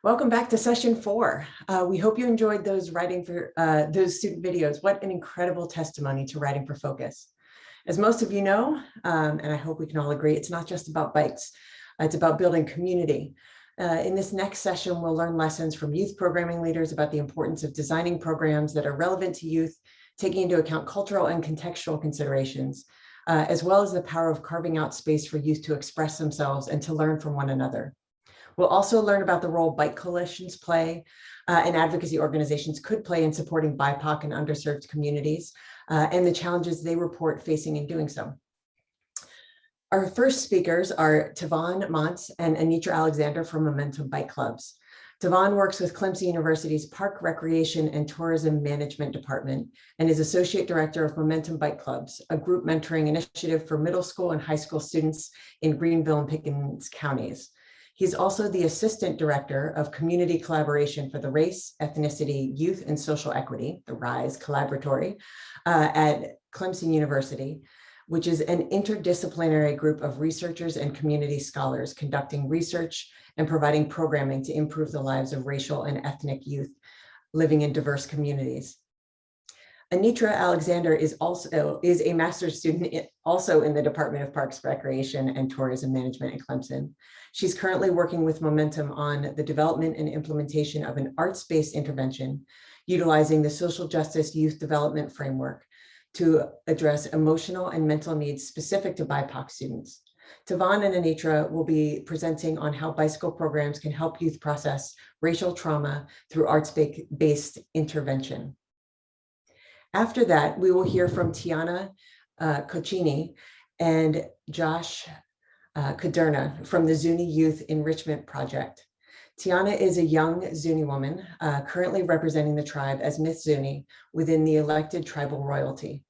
Welcome back to session 4. We hope you enjoyed those those student videos. What an incredible testimony to Writing for Focus. As most of you know, and I hope we can all agree, it's not just about bikes, it's about building community. In this next session, we'll learn lessons from youth programming leaders about the importance of designing programs that are relevant to youth, taking into account cultural and contextual considerations, as well as the power of carving out space for youth to express themselves and to learn from one another. We'll also learn about the role bike coalitions play and advocacy organizations could play in supporting BIPOC and underserved communities and the challenges they report facing in doing so. Our first speakers are Tavaghn, Monts, and Anitra Alexander from Momentum Bike Clubs. Tavaghn works with Clemson University's Park Recreation and Tourism Management Department and is Associate Director of Momentum Bike Clubs, a group mentoring initiative for middle school and high school students in Greenville and Pickens counties. He's also the Assistant Director of Community Collaboration for the Race, Ethnicity, Youth, and Social Equity, the RISE Collaboratory, at Clemson University, which is an interdisciplinary group of researchers and community scholars conducting research and providing programming to improve the lives of racial and ethnic youth living in diverse communities. Anitra Alexander is a master's student also in the Department of Parks, Recreation, and Tourism Management at Clemson. She's currently working with Momentum on the development and implementation of an arts-based intervention utilizing the social justice youth development framework to address emotional and mental needs specific to BIPOC students. Tavaghn and Anitra will be presenting on how bicycle programs can help youth process racial trauma through arts-based intervention. After that, we will hear from Tiana Cachini and Josh Kudrna from the Zuni Youth Enrichment Project. Tiana is a young Zuni woman currently representing the tribe as Miss Zuni within the elected tribal royalty.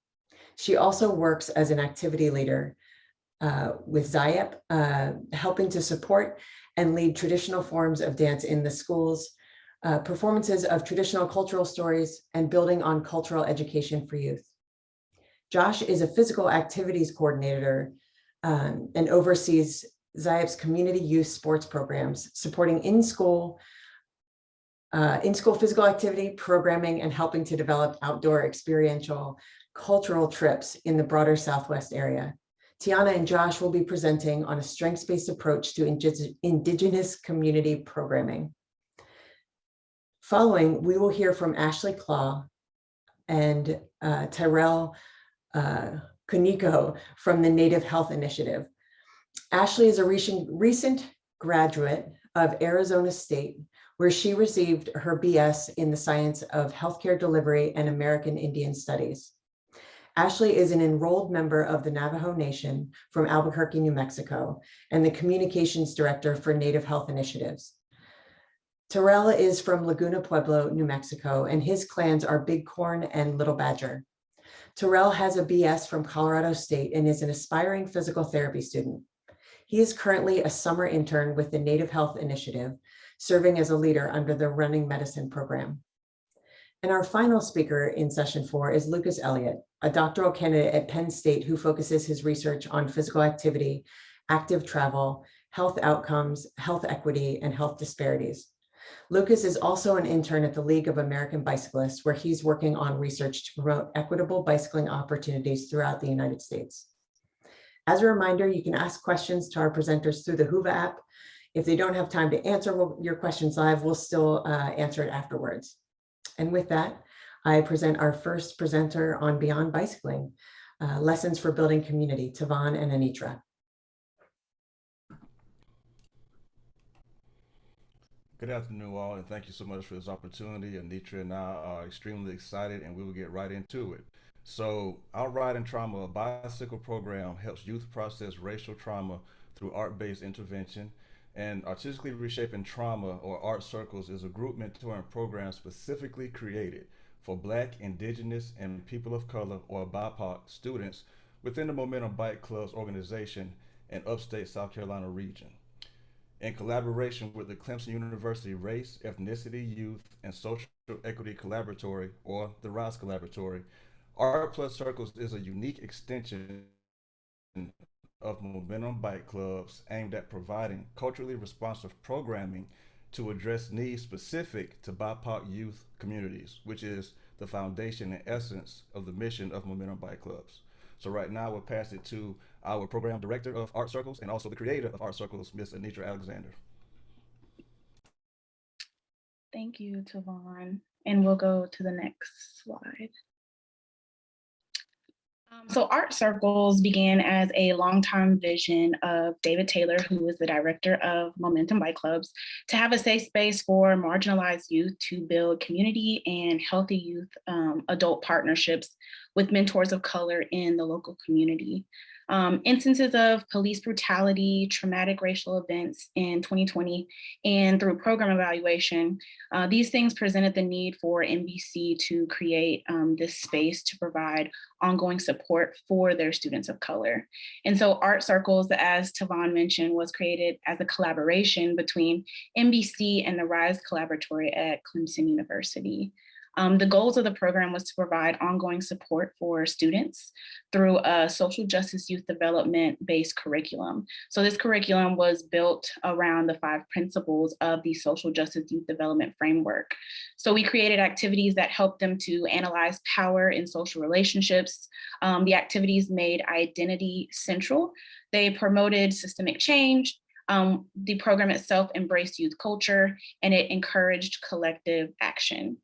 She also works as an activity leader with ZIEP, helping to support and lead traditional forms of dance in the schools, performances of traditional cultural stories, and building on cultural education for youth. Josh is a physical activities coordinator and oversees ZIEP's community youth sports programs, supporting in-school physical activity, programming, and helping to develop outdoor experiential cultural trips in the broader Southwest area. Tiana and Josh will be presenting on a strengths-based approach to Indigenous community programming. Following, we will hear from Ashleigh and Tyrell Konico from the Native Health Initiative. Ashleigh is a recent graduate of Arizona State, where she received her BS in the Science of Healthcare Delivery and American Indian Studies. Ashleigh is an enrolled member of the Navajo Nation from Albuquerque, New Mexico, and the Communications Director for Native Health Initiatives. Tyrell is from Laguna Pueblo, New Mexico, and his clans are Bighorn and Little Badger. Tyrell has a BS from Colorado State and is an aspiring physical therapy student. He is currently a summer intern with the Native Health Initiative, serving as a leader under the Running Medicine program. And our final speaker in session 4 is Lucas Elliott, a doctoral candidate at Penn State who focuses his research on physical activity, active travel, health outcomes, health equity, and health disparities. Lucas is also an intern at the League of American Bicyclists, where he's working on research to promote equitable bicycling opportunities throughout the United States. As a reminder, you can ask questions to our presenters through the Whova app. If they don't have time to answer your questions live, we'll still answer it afterwards. And with that, I present our first presenter on Beyond Bicycling, Lessons for Building Community, Tavaghn and Anitra. Good afternoon, all, and thank you so much for this opportunity. Anitra and I are extremely excited, and we will get right into it. So, Outriding Trauma, a bicycle program, helps youth process racial trauma through art-based intervention. And Artistically Reshaping Trauma, or Art Circles, is a group mentoring program specifically created for Black, Indigenous, and people of color, or BIPOC, students within the Momentum Bike Clubs organization in upstate South Carolina region. In collaboration with the Clemson University Race, Ethnicity, Youth, and Social Equity Collaboratory, or the RISE Collaboratory, Art Plus Circles is a unique extension of Momentum Bike Clubs aimed at providing culturally responsive programming to address needs specific to BIPOC youth communities, which is the foundation and essence of the mission of Momentum Bike Clubs. So right now we'll pass it to our program director of Art Circles and also the creator of Art Circles, Miss Anitra Alexander. Thank you, Tavaghn. And we'll go to the next slide. So Art Circles began as a long-time vision of David Taylor, who was the director of Momentum Bike Clubs, to have a safe space for marginalized youth to build community and healthy youth adult partnerships with mentors of color in the local community. Instances of police brutality, traumatic racial events in 2020, and through program evaluation, these things presented the need for MBC to create this space to provide ongoing support for their students of color. And so Art Circles, as Tavaghn mentioned, was created as a collaboration between MBC and the RISE Collaboratory at Clemson University. The goals of the program was to provide ongoing support for students through a social justice youth development based curriculum. So this curriculum was built around the 5 principles of the social justice youth development framework. So we created activities that helped them to analyze power in social relationships. The activities made identity central. They promoted systemic change. The program itself embraced youth culture, and it encouraged collective action.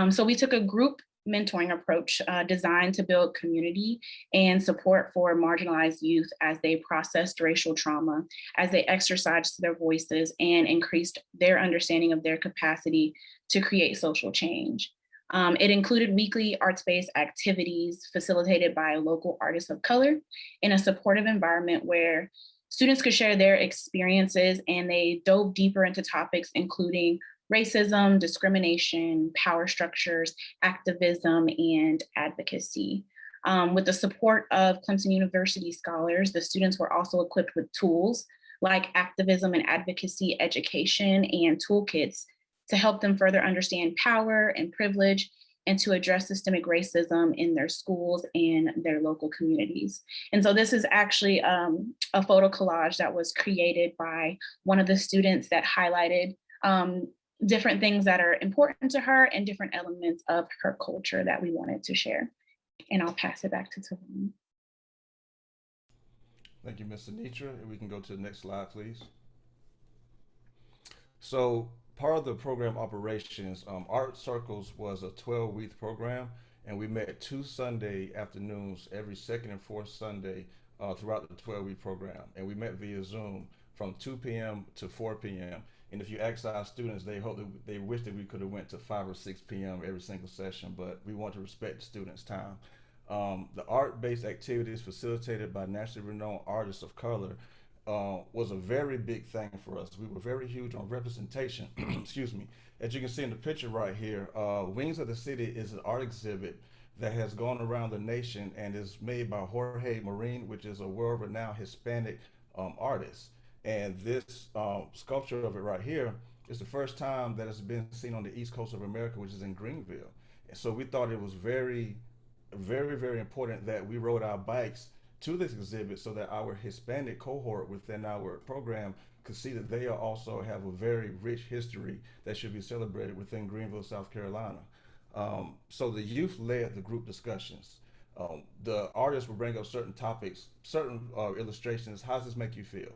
So we took a group mentoring approach designed to build community and support for marginalized youth as they processed racial trauma, as they exercised their voices and increased their understanding of their capacity to create social change. It included weekly arts-based activities facilitated by local artists of color in a supportive environment where students could share their experiences, and they dove deeper into topics including racism, discrimination, power structures, activism, and advocacy. With the support of Clemson University scholars, the students were also equipped with tools like activism and advocacy education and toolkits to help them further understand power and privilege and to address systemic racism in their schools and their local communities. And so this is actually a photo collage that was created by one of the students that highlighted different things that are important to her and different elements of her culture that we wanted to share. And I'll pass it back to Tavaghn. Thank you, Ms. Anitra. And we can go to the next slide, please. So part of the program operations, Art Circles was a 12-week program, and we met 2 Sunday afternoons every second and fourth Sunday throughout the 12-week program. And we met via Zoom from 2 p.m. to 4 p.m. And if you ask our students, they hope that they wish that we could have went to 5 or 6 p.m. every single session, but we want to respect the students' time. The art-based activities facilitated by nationally renowned artists of color was a very big thing for us. We were very huge on representation. Excuse me. As you can see in the picture right here, Wings of the City is an art exhibit that has gone around the nation and is made by Jorge Marin, which is a world-renowned Hispanic artist. And this sculpture of it right here is the first time that it's been seen on the East Coast of America, which is in Greenville. And so we thought it was very, very, very important that we rode our bikes to this exhibit so that our Hispanic cohort within our program could see that they also have a very rich history that should be celebrated within Greenville, South Carolina. So the youth led the group discussions. The artists would bring up certain topics, certain illustrations. How does this make you feel?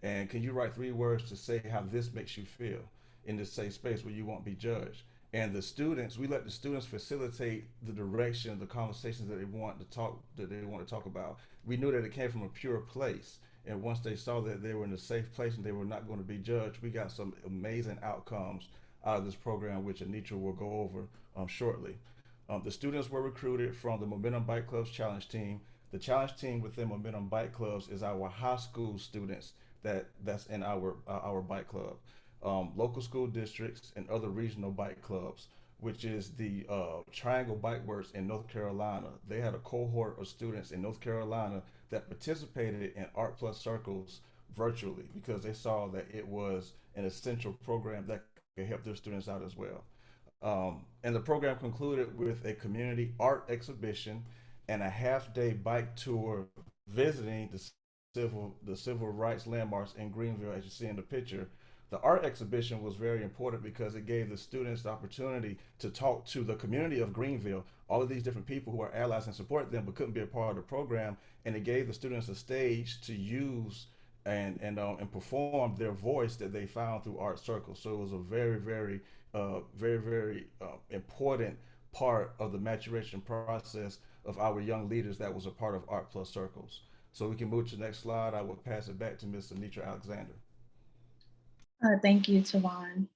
And can you write 3 words to say how this makes you feel in this safe space where you won't be judged? And the students, we let the students facilitate the direction, the conversations that they want to talk about. We knew that it came from a pure place. And once they saw that they were in a safe place and they were not going to be judged, we got some amazing outcomes out of this program, which Anitra will go over shortly. The students were recruited from the Momentum Bike Clubs Challenge Team. The Challenge Team within Momentum Bike Clubs is our high school students that's in our bike club. Local school districts and other regional bike clubs, which is the Triangle Bike Works in North Carolina. They had a cohort of students in North Carolina that participated in Art Plus Circles virtually because they saw that it was an essential program that could help their students out as well. And the program concluded with a community art exhibition and a half-day bike tour visiting the civil rights landmarks in Greenville, as you see in the picture. The art exhibition was very important because it gave the students the opportunity to talk to the community of Greenville, all of these different people who are allies and support them but couldn't be a part of the program, and it gave the students a stage to use and perform their voice that they found through art circles. So it was a very important part of the maturation process of our young leaders that was a part of Art Plus Circles. So we can move to the next slide. I will pass it back to Ms. Anitra Alexander. Thank you, Tavaghn.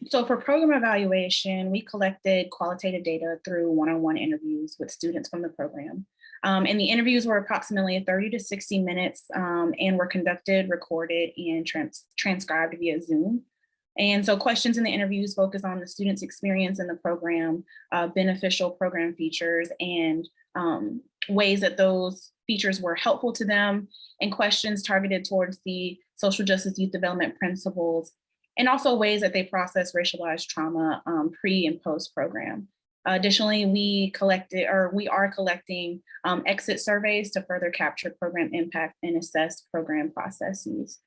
So for program evaluation, we collected qualitative data through one-on-one interviews with students from the program. And the interviews were approximately 30 to 60 minutes and were conducted, recorded, and transcribed via Zoom. And so questions in the interviews focus on the students' experience in the program, beneficial program features, and ways that those features were helpful to them, and questions targeted towards the social justice youth development principles, and also ways that they process racialized trauma pre and post program. Additionally, we are collecting exit surveys to further capture program impact and assess program processes.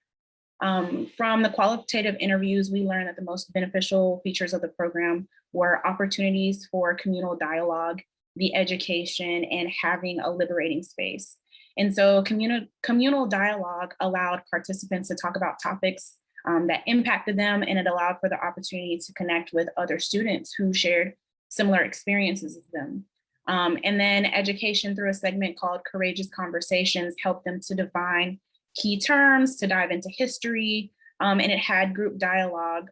From the qualitative interviews, we learned that the most beneficial features of the program were opportunities for communal dialogue, the education, and having a liberating space. And so communal dialogue allowed participants to talk about topics that impacted them, and it allowed for the opportunity to connect with other students who shared similar experiences as them. And then education through a segment called Courageous Conversations helped them to define key terms, to dive into history, and it had group dialogue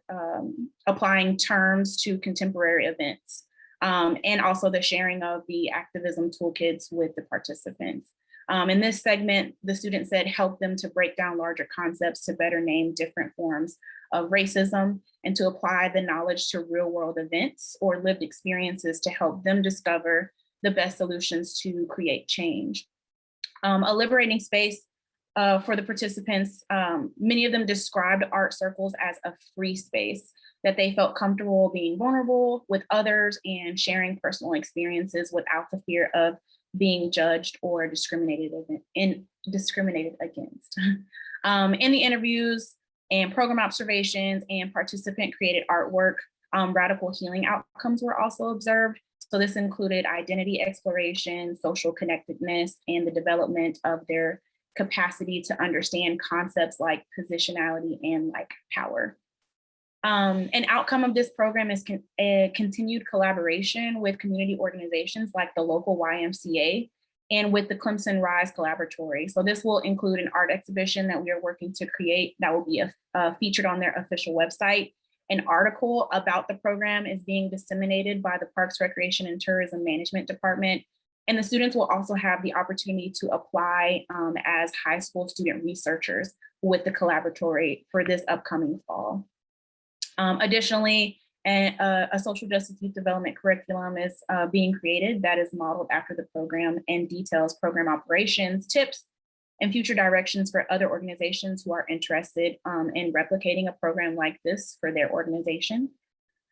applying terms to contemporary events, and also the sharing of the activism toolkits with the participants. In this segment, the student said helped them to break down larger concepts to better name different forms of racism and to apply the knowledge to real world events or lived experiences to help them discover the best solutions to create change. A liberating space for the participants, many of them described art circles as a free space, that they felt comfortable being vulnerable with others and sharing personal experiences without the fear of being judged or discriminated against. In the interviews and program observations and participant created artwork, radical healing outcomes were also observed. So this included identity exploration, social connectedness, and the development of their capacity to understand concepts like positionality and like power. An outcome of this program is a continued collaboration with community organizations like the local YMCA and with the Clemson Rise Collaboratory. So this will include an art exhibition that we are working to create that will be featured on their official website. An article about the program is being disseminated by the Parks, Recreation, and Tourism Management Department. And the students will also have the opportunity to apply as high school student researchers with the collaboratory for this upcoming fall. Additionally, a social justice youth development curriculum is being created that is modeled after the program and details program operations, tips, and future directions for other organizations who are interested in replicating a program like this for their organization.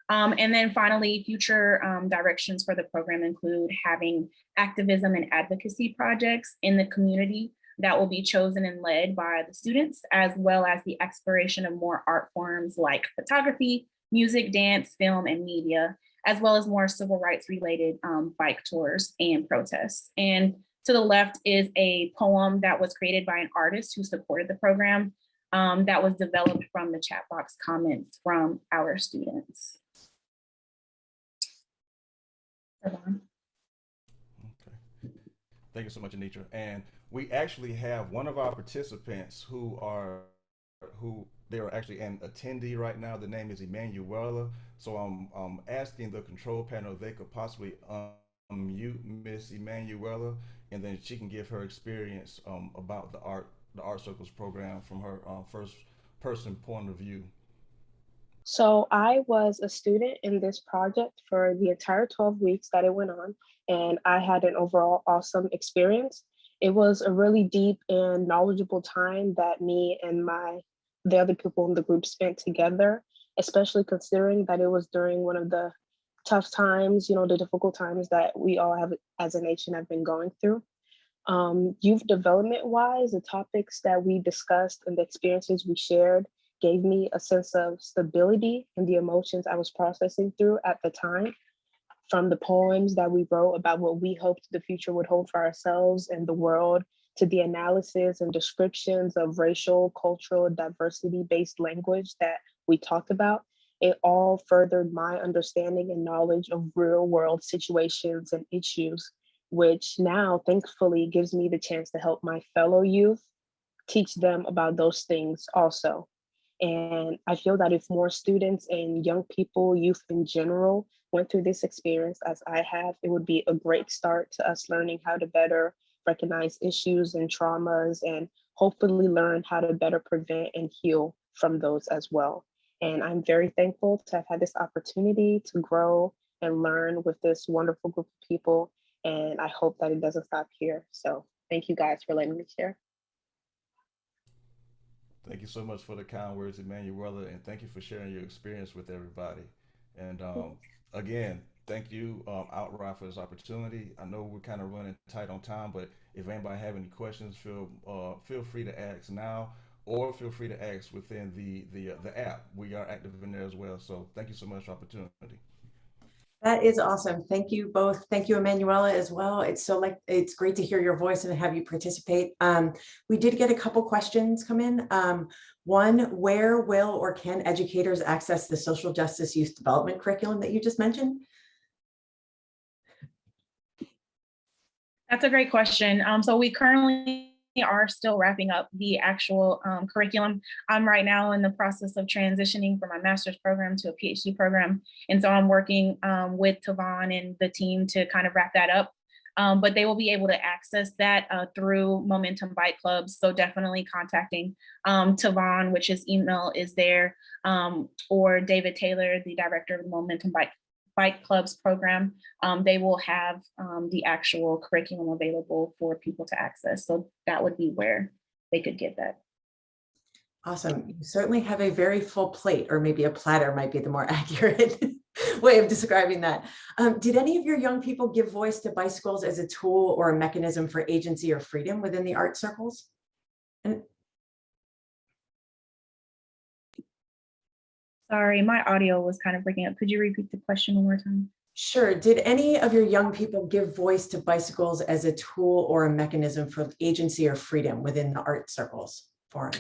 And then finally, future directions for the program include having activism and advocacy projects in the community that will be chosen and led by the students, as well as the exploration of more art forms like photography, music, dance, film, and media, as well as more civil rights related bike tours and protests. And to the left is a poem that was created by an artist who supported the program that was developed from the chat box comments from our students. Okay. Thank you so much, Anitra. And we actually have one of our participants who they are actually an attendee right now. The name is Emanuela. So I'm asking the control panel if they could possibly unmute Miss Emanuela, and then she can give her experience about the Art Circles program from her first person point of view. So I was a student in this project for the entire 12 weeks that it went on, and I had an overall awesome experience. It was a really deep and knowledgeable time that me and the other people in the group spent together, especially considering that it was during one of the tough times, the difficult times that we all have as a nation have been going through. Youth development wise, the topics that we discussed and the experiences we shared gave me a sense of stability in the emotions I was processing through at the time, from the poems that we wrote about what we hoped the future would hold for ourselves and the world, to the analysis and descriptions of racial, cultural, diversity-based language that we talked about. It all furthered my understanding and knowledge of real world situations and issues, which now thankfully gives me the chance to help my fellow youth, teach them about those things also. And I feel that if more students and young people, youth in general, went through this experience as I have, it would be a great start to us learning how to better recognize issues and traumas, and hopefully learn how to better prevent and heal from those as well. And I'm very thankful to have had this opportunity to grow and learn with this wonderful group of people. And I hope that it doesn't stop here. So thank you guys for letting me share. Thank you so much for the kind words, Emanuela, and thank you for sharing your experience with everybody. And again, thank you, Outride, for this opportunity. I know we're kind of running tight on time, but if anybody have any questions, feel free to ask now, or feel free to ask within the app. We are active in there as well. So thank you so much for the opportunity. That is awesome. Thank you both. Thank you, Emanuela, as well. It's great to hear your voice and have you participate. We did get a couple questions come in. One, where will or can educators access the social justice youth development curriculum that you just mentioned? That's a great question. So we currently are still wrapping up the actual curriculum. I'm right now in the process of transitioning from my master's program to a PhD program. And so I'm working with Tavaghn and the team to kind of wrap that up. But they will be able to access that through Momentum Bike Clubs. So definitely contacting Tavaghn, which his email is there, or David Taylor, the director of the Momentum Bike Clubs program. They will have the actual curriculum available for people to access. So that would be where they could get that. Awesome. You certainly have a very full plate, or maybe a platter might be the more accurate way of describing that. Did any of your young people give voice to bicycles as a tool or a mechanism for agency or freedom within the art circles? Sorry, my audio was kind of breaking up. Could you repeat the question one more time? Sure. Did any of your young people give voice to bicycles as a tool or a mechanism for agency or freedom within the art circles forum?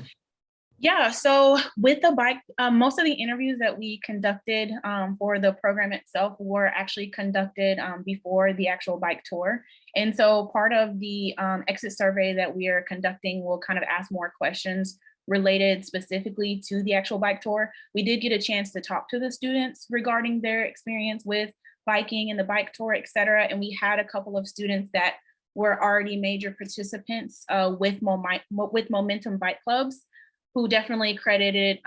Yeah, so with the bike, most of the interviews that we conducted for the program itself were actually conducted before the actual bike tour. And so part of the exit survey that we are conducting will kind of ask more questions related specifically to the actual bike tour. We did get a chance to talk to the students regarding their experience with biking and the bike tour, et cetera. And we had a couple of students that were already major participants with Momentum Bike Clubs, who definitely credited,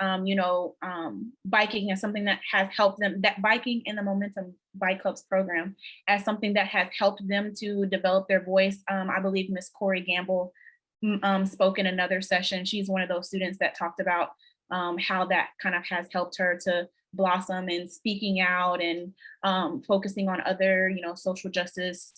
biking as something that has helped them, that biking in the Momentum Bike Clubs program as something that has helped them to develop their voice. I believe Miss Corey Gamble spoke in another session. She's one of those students that talked about how that kind of has helped her to blossom and speaking out and focusing on other, social justice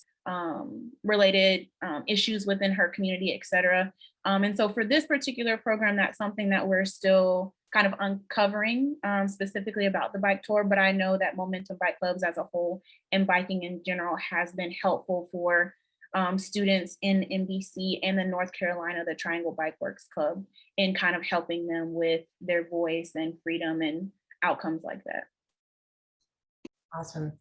related issues within her community, et cetera. And so for this particular program, that's something that we're still kind of uncovering specifically about the bike tour, but I know that Momentum Bike Clubs as a whole and biking in general has been helpful for students in NBC and the North Carolina, the Triangle Bike Works Club, in kind of helping them with their voice and freedom and outcomes like that. Awesome.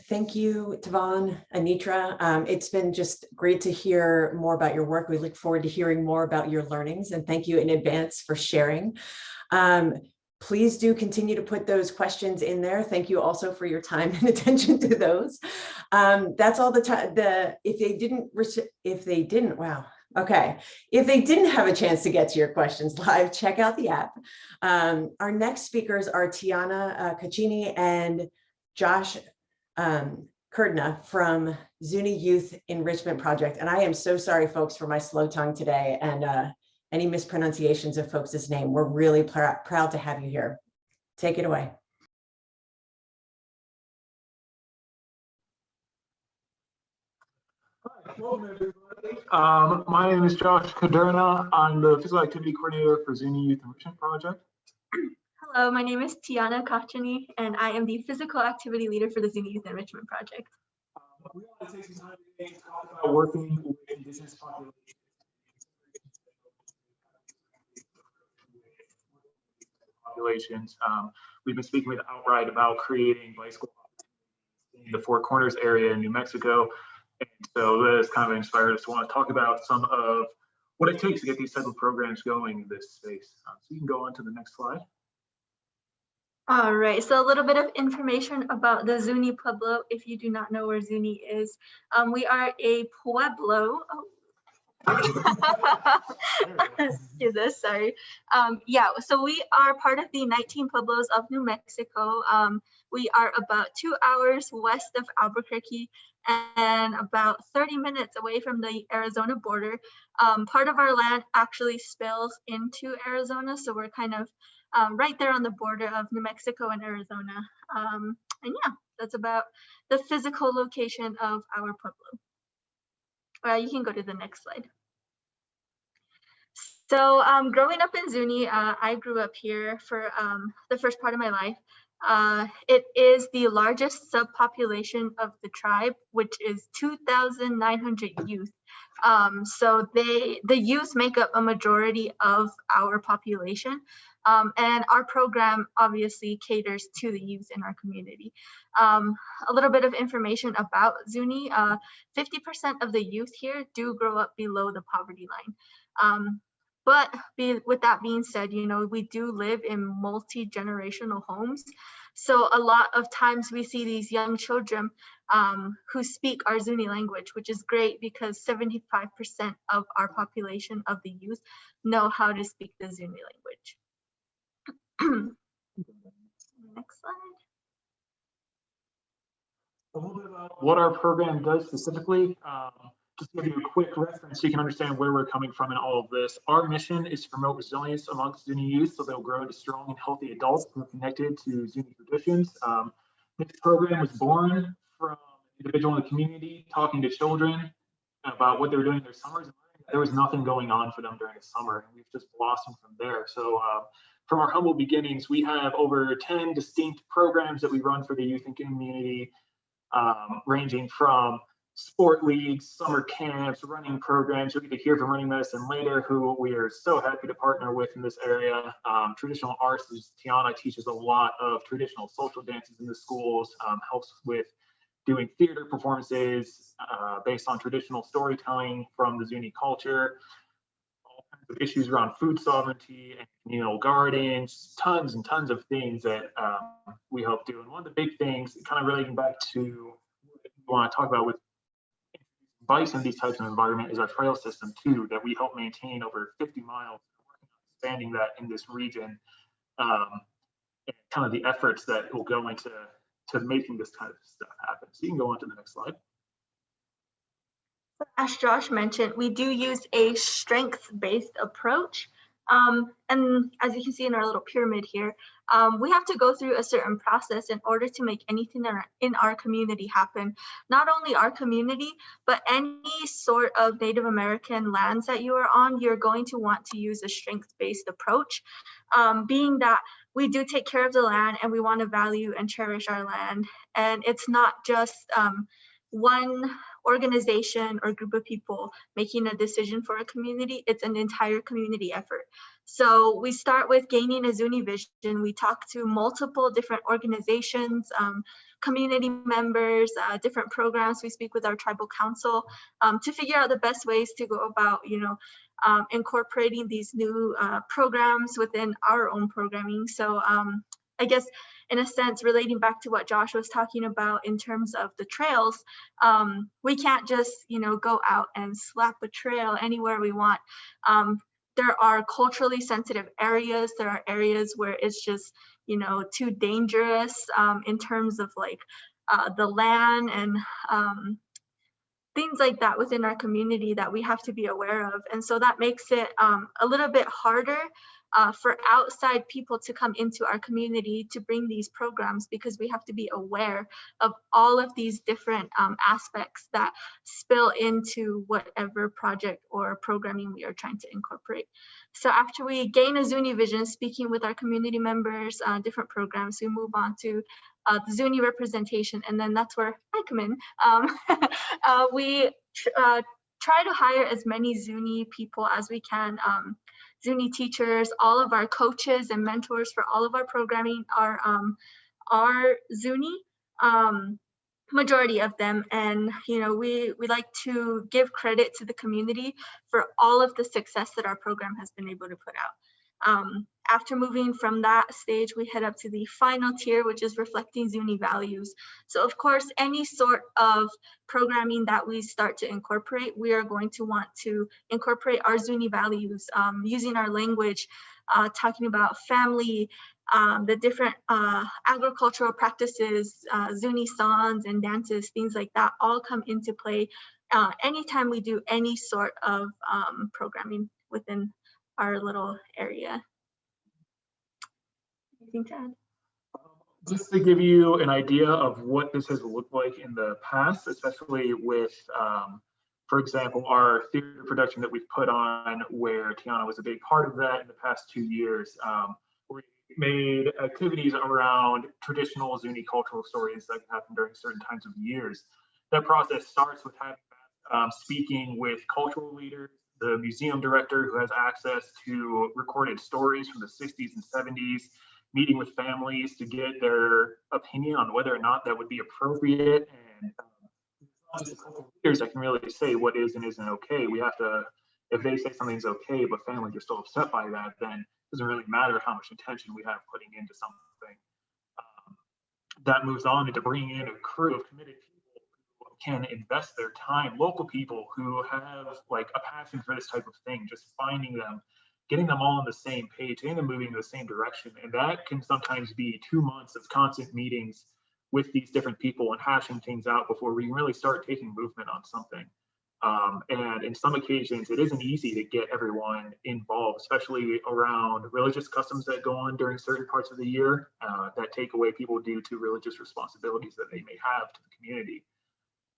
Thank you, Tavaghn, Anitra. It's been just great to hear more about your work. We look forward to hearing more about your learnings, and thank you in advance for sharing. Please do continue to put those questions in there. Thank you also for your time and attention to those. That's all the time. If they didn't have a chance to get to your questions live, check out the app. Our next speakers are Tiana Cachini and Josh Kudrna from Zuni Youth Enrichment Project. And I am so sorry, folks, for my slow tongue today and any mispronunciations of folks' name. We're really proud to have you here. Take it away. Hi, welcome everybody. My name is Josh Kudrna. I'm the physical activity coordinator for Zuni Youth Enrichment Project. Hello, my name is Tiana Cachini, and I am the physical activity leader for the Zuni Youth Enrichment Project. We want to take some time today to talk about working with Indigenous populations. We've been speaking with Outride about creating bicycle in the Four Corners area in New Mexico. And so that has kind of inspired us to want to talk about some of what it takes to get these type of programs going in this space. So you can go on to the next slide. All right, so a little bit of information about the Zuni Pueblo. If you do not know where Zuni is, we are a Pueblo. Excuse us, sorry. Yeah, so we are part of the 19 Pueblos of New Mexico. We are about 2 hours west of Albuquerque and about 30 minutes away from the Arizona border. Part of our land actually spills into Arizona, so we're kind of right there on the border of New Mexico and Arizona. And yeah, that's about the physical location of our Pueblo. You can go to the next slide. So growing up in Zuni, I grew up here for the first part of my life. It is the largest subpopulation of the tribe, which is 2,900 youth. So the youth make up a majority of our population. And our program obviously caters to the youth in our community. A little bit of information about Zuni, 50% of the youth here do grow up below the poverty line. But with that being said, you know, we do live in multi-generational homes. So a lot of times we see these young children who speak our Zuni language, which is great because 75% of our population of the youth know how to speak the Zuni language. Next slide. A little bit about what our program does specifically. Just to give you a quick reference so you can understand where we're coming from in all of this. Our mission is to promote resilience amongst Zuni youth so they'll grow into strong and healthy adults who are connected to Zuni traditions. This program was born from an individual in the community talking to children about what they were doing in their summers. There was nothing going on for them during the summer, and we've just blossomed from there. So from our humble beginnings, we have over 10 distinct programs that we run for the youth and community, ranging from sport leagues, summer camps, running programs. You'll get to hear from Running Medicine later, who we are so happy to partner with in this area. Traditional arts, Tiana teaches a lot of traditional social dances in the schools, helps with doing theater performances based on traditional storytelling from the Zuni culture, all kinds of issues around food sovereignty and communal gardens, tons and tons of things that we help do. And one of the big things, kind of relating back to what we want to talk about with bikes in these types of environment, is our trail system too, that we help maintain over 50 miles, working on expanding that in this region, and kind of the efforts that will go into making this kind of stuff happen. So you can go on to the next slide. As Josh mentioned, we do use a strength-based approach. And as you can see in our little pyramid here, we have to go through a certain process in order to make anything in our community happen. Not only our community, but any sort of Native American lands that you are on, you're going to want to use a strength-based approach, being that we do take care of the land and we want to value and cherish our land. And it's not just one organization or group of people making a decision for a community, it's an entire community effort. So we start with gaining a Zuni vision. We talk to multiple different organizations, community members, different programs. We speak with our tribal council to figure out the best ways to go about, you know, incorporating these new programs within our own programming. So I guess in a sense, relating back to what Josh was talking about in terms of the trails, we can't just, you know, go out and slap a trail anywhere we want. There are culturally sensitive areas. There are areas where it's just, you know, too dangerous in terms of like the land and things like that within our community that we have to be aware of. And so that makes it a little bit harder for outside people to come into our community to bring these programs, because we have to be aware of all of these different aspects that spill into whatever project or programming we are trying to incorporate. So after we gain a Zuni vision, speaking with our community members, different programs, we move on to the Zuni representation, and then that's where I come in. We try to hire as many Zuni people as we can. Zuni teachers, all of our coaches and mentors for all of our programming are Zuni, majority of them. And we like to give credit to the community for all of the success that our program has been able to put out. After moving from that stage, we head up to the final tier, which is reflecting Zuni values. So of course, any sort of programming that we start to incorporate, we are going to want to incorporate our Zuni values, using our language, talking about family, the different agricultural practices, Zuni songs and dances, things like that all come into play anytime we do any sort of programming within our little area. Anything to add? Just to give you an idea of what this has looked like in the past, especially with, for example, our theater production that we've put on, where Tiana was a big part of that in the past 2 years. We made activities around traditional Zuni cultural stories that happen during certain times of years. That process starts with having speaking with cultural leaders, the museum director who has access to recorded stories from the 60s and 70s, meeting with families to get their opinion on whether or not that would be appropriate. And not just cultural leaders that can really say what is and isn't okay. We have to, if they say something's okay, but families are still upset by that, then it doesn't really matter how much attention we have putting into something. That moves on into bringing in a crew of committed people who can invest their time, local people who have like a passion for this type of thing, just finding them, getting them all on the same page, getting them moving in the same direction. And that can sometimes be 2 months of constant meetings with these different people and hashing things out before we can really start taking movement on something. And in some occasions, it isn't easy to get everyone involved, especially around religious customs that go on during certain parts of the year that take away people due to religious responsibilities that they may have to the community.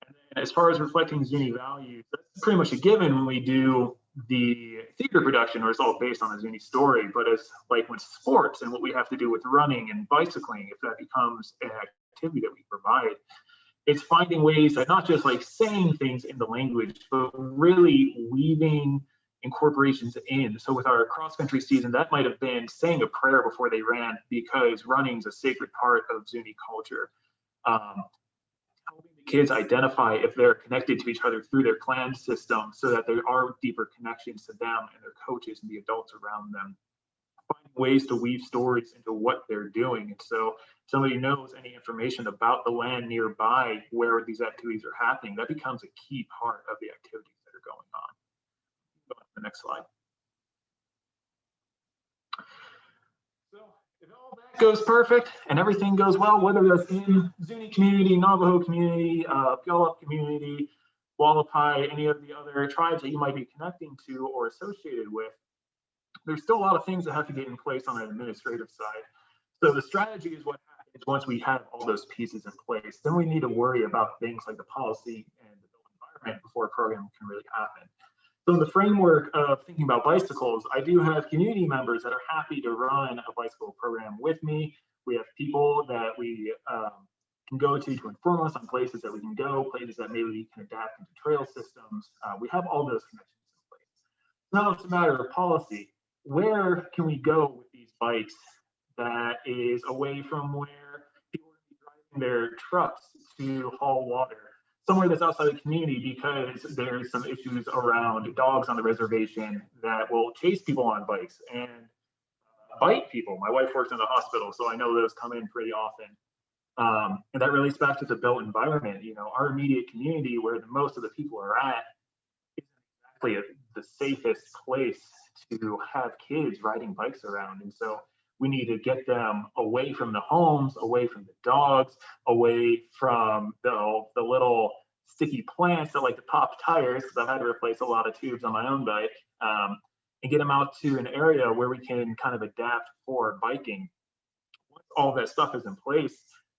And then as far as reflecting Zuni values, that's pretty much a given when we do the theater production, where it's all based on a Zuni story. But as like with sports and what we have to do with running and bicycling, if that becomes an activity that we provide, it's finding ways that not just like saying things in the language, but really weaving incorporations in. So with our cross-country season, that might have been saying a prayer before they ran, because running's a sacred part of Zuni culture. Helping the kids identify if they're connected to each other through their clan system, so that there are deeper connections to them and their coaches and the adults around them. Finding ways to weave stories into what they're doing. And so if somebody knows any information about the land nearby where these activities are happening, that becomes a key part of the activities that are going on. Go on to the next slide. So if all that goes perfect and everything goes well, whether that's in Zuni community, Navajo community, Puyallup community, Wallapai, any of the other tribes that you might be connecting to or associated with, there's still a lot of things that have to get in place on an administrative side. So the strategy is what happens once we have all those pieces in place. Then we need to worry about things like the policy and the built environment before a program can really happen. So in the framework of thinking about bicycles, I do have community members that are happy to run a bicycle program with me. We have people that we can go to inform us on places that we can go, places that maybe we can adapt into trail systems. We have all those connections in place. Now it's a matter of policy. Where can we go with these bikes that is away from where people are driving their trucks to haul water? Somewhere that's outside the community, because there's some issues around dogs on the reservation that will chase people on bikes and bite people. My wife works in the hospital, so I know those come in pretty often. And that relates back to the built environment. You know, our immediate community, where the most of the people are at, isn't exactly the safest place to have kids riding bikes around. And so we need to get them away from the homes, away from the dogs, away from the little sticky plants that like to pop tires, because I've had to replace a lot of tubes on my own bike. and get them out to an area where we can kind of adapt for biking. Once all that stuff is in place,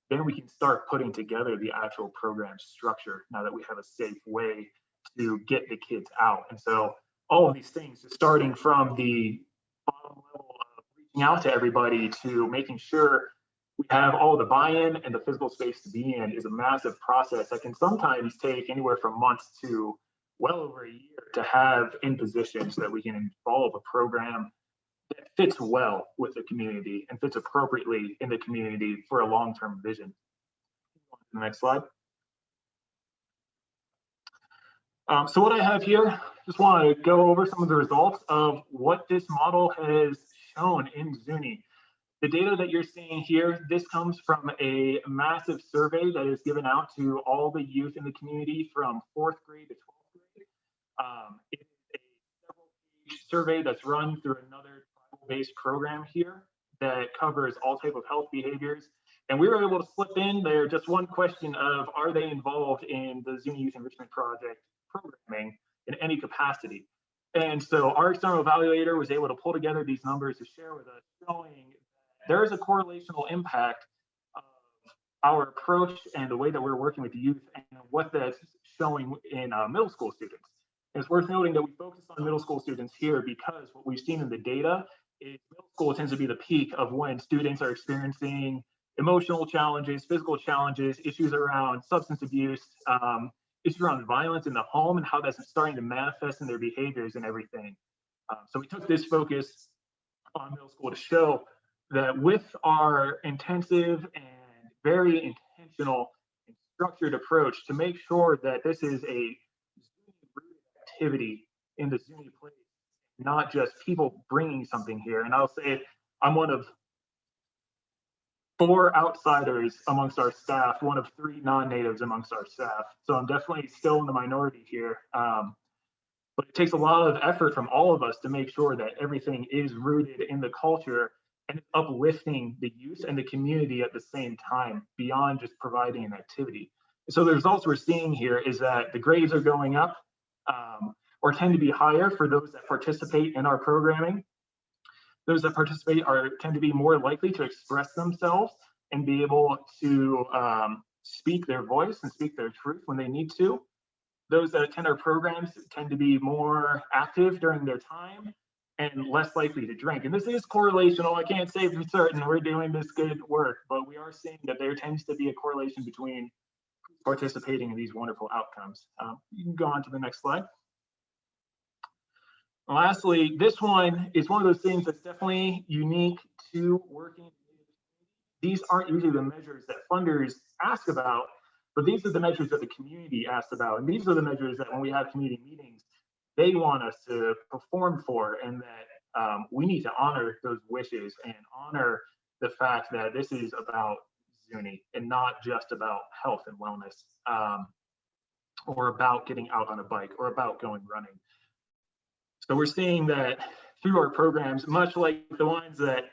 then we can start putting together the actual program structure now that we have a safe way to get the kids out. And so all of these things, starting from the bottom level of reaching out to everybody to making sure we have all the buy-in and the physical space to be in, is a massive process that can sometimes take anywhere from months to well over a year to have in position, so that we can involve a program that fits well with the community and fits appropriately in the community for a long-term vision. The next slide. So what I have here, just want to go over some of the results of what this model has shown in Zuni. The data that you're seeing here, this comes from a massive survey that is given out to all the youth in the community from 4th grade to 12th grade. It's a several-page survey that's run through another tribal-based program here that covers all type of health behaviors. And we were able to slip in there just one question of, are they involved in the Zuni Youth Enrichment Project programming in any capacity? And so our external evaluator was able to pull together these numbers to share with us, showing there is a correlational impact of our approach and the way that we're working with youth and what that's showing in middle school students. And it's worth noting that we focus on middle school students here because what we've seen in the data is middle school tends to be the peak of when students are experiencing emotional challenges, physical challenges, issues around substance abuse, issues around violence in the home, and how that's starting to manifest in their behaviors and everything. So we took this focus on middle school to show that with our intensive and very intentional and structured approach to make sure that this is a Zuni-rooted activity in the Zuni place, not just people bringing something here. And I'll say I'm one of 4 outsiders amongst our staff, one of 3 non-natives amongst our staff. So I'm definitely still in the minority here. But it takes a lot of effort from all of us to make sure that everything is rooted in the culture and uplifting the youth and the community at the same time, beyond just providing an activity. So the results we're seeing here is that the grades are going up, or tend to be higher for those that participate in our programming. Those that participate tend to be more likely to express themselves and be able to speak their voice and speak their truth when they need to. Those that attend our programs tend to be more active during their time and less likely to drink. And this is correlational. I can't say for certain we're doing this good work, but we are seeing that there tends to be a correlation between participating in these wonderful outcomes. You can go on to the next slide. Lastly, this one is one of those things that's definitely unique to working. These aren't usually the measures that funders ask about, but these are the measures that the community asks about. And these are the measures that when we have community meetings, they want us to perform for, and that we need to honor those wishes and honor the fact that this is about Zuni and not just about health and wellness, or about getting out on a bike or about going running. So we're seeing that through our programs, much like the ones that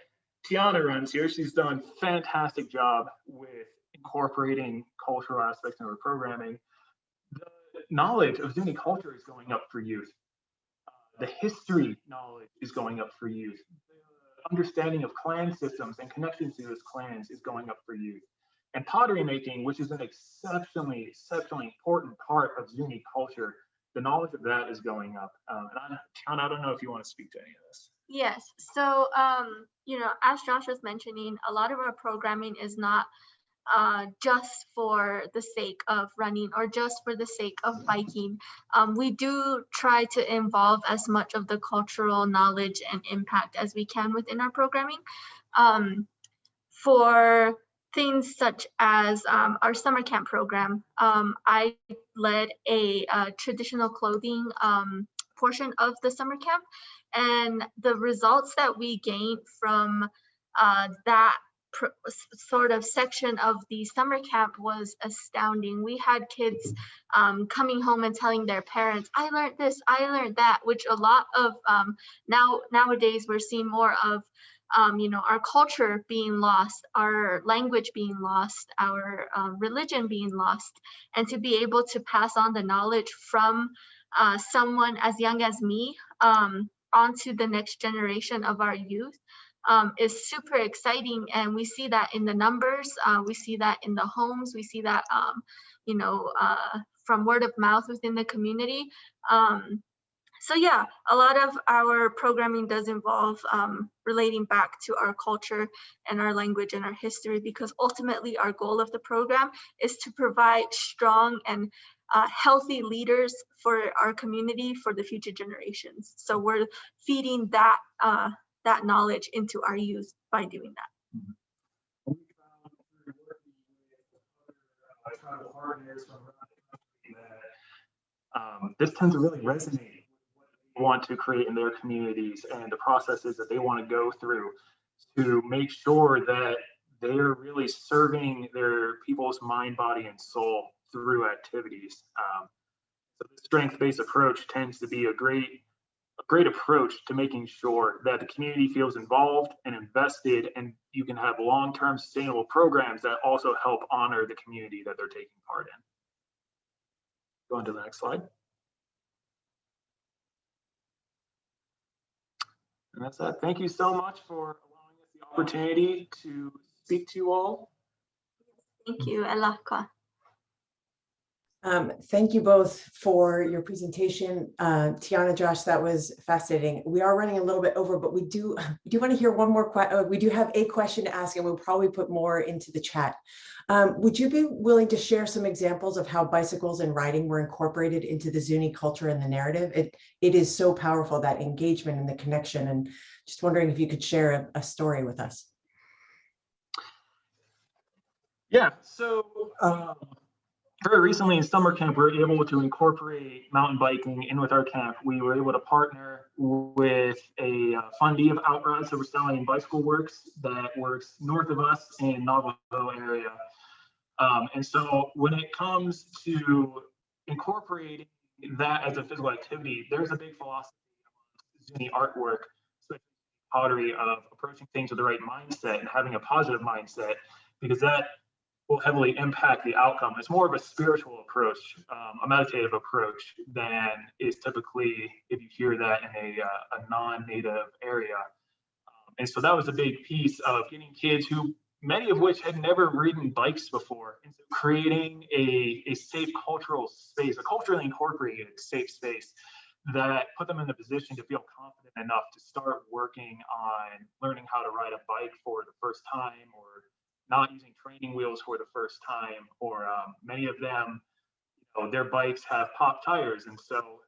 Tiana runs here, she's done a fantastic job with incorporating cultural aspects in our programming. The knowledge of Zuni culture is going up for youth. The history knowledge is going up for youth. The understanding of clan systems and connections to those clans is going up for youth. And pottery making, which is an exceptionally important part of Zuni culture, the knowledge of that is going up. And Tiana, I don't know if you want to speak to any of this. Yes. So, as Josh was mentioning, a lot of our programming is not just for the sake of running or just for the sake of biking. We do try to involve as much of the cultural knowledge and impact as we can within our programming. For things such as our summer camp program, I led a traditional clothing portion of the summer camp, and the results that we gained from that sort of section of the summer camp was astounding. We had kids coming home and telling their parents, I learned this, I learned that, which a lot of nowadays we're seeing more of our culture being lost, our language being lost, our religion being lost, and to be able to pass on the knowledge from someone as young as me onto the next generation of our youth is super exciting. And we see that in the numbers, we see that in the homes, we see that, from word of mouth within the community. So yeah, a lot of our programming does involve relating back to our culture and our language and our history, because ultimately our goal of the program is to provide strong and healthy leaders for our community for the future generations. So we're feeding that that knowledge into our youth by doing that. Tribal partners from around the country that this tends to really resonate with what they want to create in their communities and the processes that they want to go through to make sure that they're really serving their people's mind, body, and soul through activities. So the strength-based approach tends to be a great approach to making sure that the community feels involved and invested, and you can have long-term sustainable programs that also help honor the community that they're taking part in. Go on to the next slide. And that's that. Thank you so much for allowing us the opportunity to speak to you all. Thank you, Elaka. Thank you both for your presentation. Tiana, Josh, that was fascinating. We are running a little bit over, but we do want to hear one more question. We do have a question to ask, and we'll probably put more into the chat. Would you be willing to share some examples of how bicycles and riding were incorporated into the Zuni culture and the narrative? It is so powerful, that engagement and the connection, and just wondering if you could share a story with us. Yeah, so very recently in summer camp, we were able to incorporate mountain biking in with our camp. We were able to partner with a fundee of Outride, so we're selling Bicycle Works that works north of us in Navajo area. And so when it comes to incorporating that as a physical activity, there's a big philosophy of Zuni artwork, especially pottery, of approaching things with the right mindset and having a positive mindset, because that will heavily impact the outcome. It's more of a spiritual approach, a meditative approach, than is typically if you hear that in a non-native area. And so that was a big piece of getting kids who, many of which had never ridden bikes before, and so creating a safe cultural space, a culturally incorporated safe space that put them in the position to feel confident enough to start working on learning how to ride a bike for the first time, or not using training wheels for the first time, or many of them, their bikes have pop tires. And so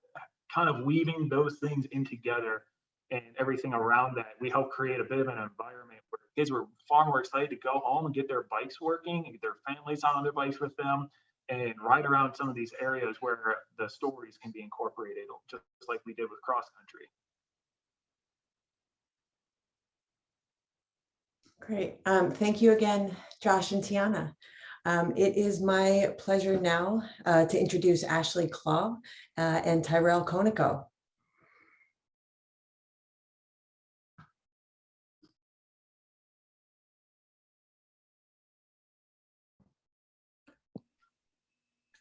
kind of weaving those things in together and everything around that, we help create a bit of an environment where kids were far more excited to go home and get their bikes working, and get their families on their bikes with them, and ride around some of these areas where the stories can be incorporated, just like we did with cross country. Great. Thank you again, Josh and Tiana. It is my pleasure now to introduce Ashleigh Claw and Tyrell Konico.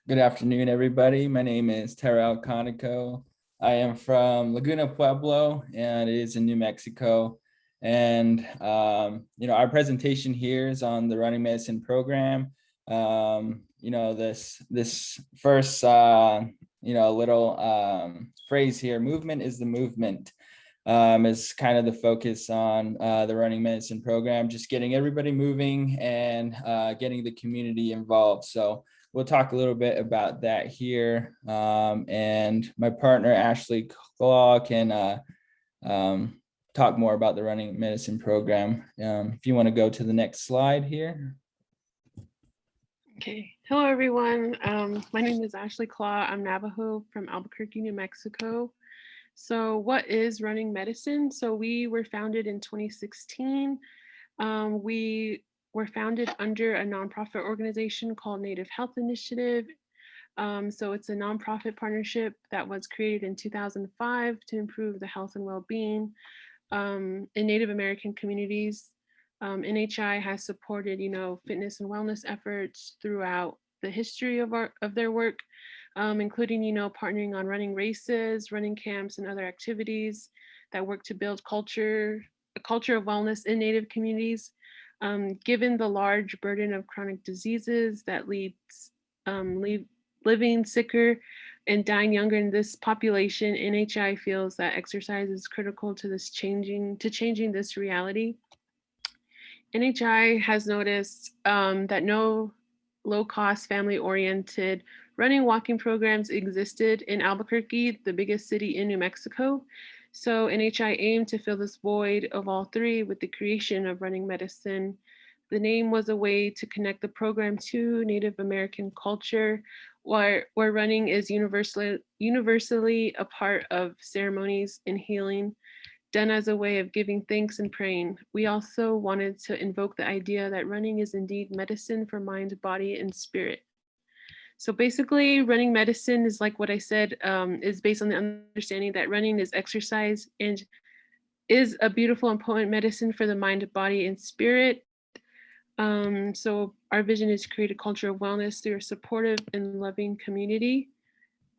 Good afternoon, everybody. My name is Tyrell Konico. I am from Laguna Pueblo, and it is in New Mexico. And our presentation here is on the running medicine program. This first little phrase here, movement is the movement, is kind of the focus on the running medicine program, just getting everybody moving and getting the community involved. So we'll talk a little bit about that here. And my partner, Ashleigh Claw, can talk more about the running medicine program. If you want to go to the next slide here. Okay. Hello, everyone. My name is Ashleigh Claw. I'm Navajo from Albuquerque, New Mexico. So what is running medicine? So we were founded in 2016. We were founded under a nonprofit organization called Native Health Initiative. So it's a nonprofit partnership that was created in 2005 to improve the health and well-being in Native American communities. NHI has supported, fitness and wellness efforts throughout the history of their work, including, partnering on running races, running camps, and other activities. that work to build a culture of wellness in Native communities. Given the large burden of chronic diseases that leave living sicker and dying younger in this population, NHI feels that exercise is critical to changing this reality. NHI has noticed that no low-cost, family-oriented running walking programs existed in Albuquerque, the biggest city in New Mexico. So NHI aimed to fill this void of all three with the creation of Running Medicine. The name was a way to connect the program to Native American culture, where running is universally a part of ceremonies and healing, done as a way of giving thanks and praying. We also wanted to invoke the idea that running is indeed medicine for mind, body, and spirit. So basically, running medicine is, like what I said, is based on the understanding that running is exercise and is a beautiful and potent medicine for the mind, body, and spirit. So our vision is to create a culture of wellness through a supportive and loving community.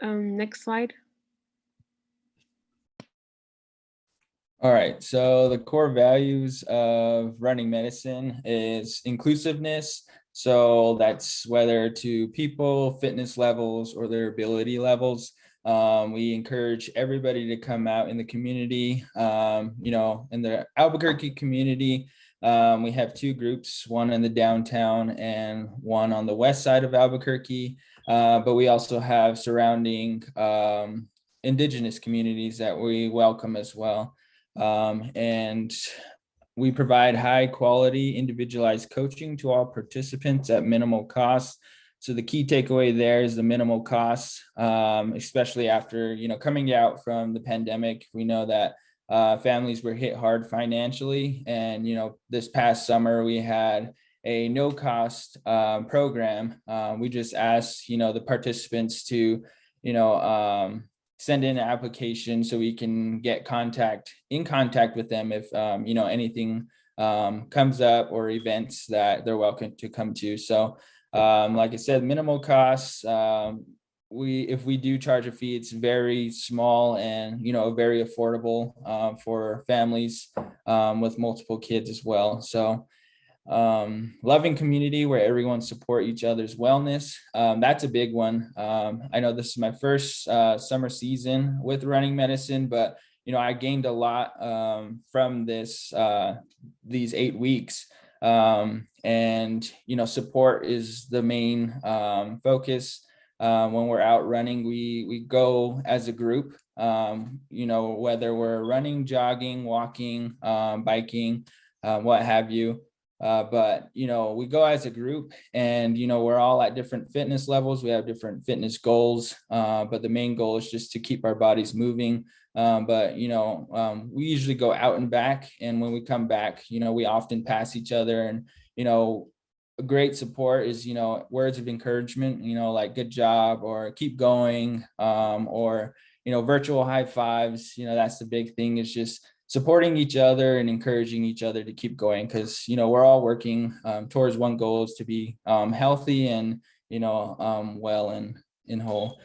Next slide. All right, so the core values of Running Medicine is inclusiveness. So that's whether to people, fitness levels, or their ability levels. We encourage everybody to come out in the community. In the Albuquerque community, we have two groups, one in the downtown and one on the west side of Albuquerque. But we also have surrounding Indigenous communities that we welcome as well. And we provide high quality individualized coaching to all participants at minimal cost. So the key takeaway there is the minimal costs, especially after, coming out from the pandemic. We know that families were hit hard financially. And, this past summer we had a no cost program. We just asked, the participants to, send in an application so we can get in contact with them if anything comes up or events that they're welcome to come to. So like I said, minimal costs. If we do charge a fee, it's very small and very affordable for families with multiple kids as well. So loving community where everyone support each other's wellness. That's a big one. I know this is my first summer season with Running Medicine, but I gained a lot from these 8 weeks. And support is the main focus. When we're out running, we go as a group, whether we're running, jogging, walking, biking, what have you. But we go as a group and we're all at different fitness levels. We have different fitness goals, but the main goal is just to keep our bodies moving. But we usually go out and back, and when we come back, we often pass each other, and a great support is words of encouragement, like good job or keep going, or virtual high fives. That's the big thing, is just supporting each other and encouraging each other to keep going, because we're all working towards one goal, is to be healthy and well and in whole.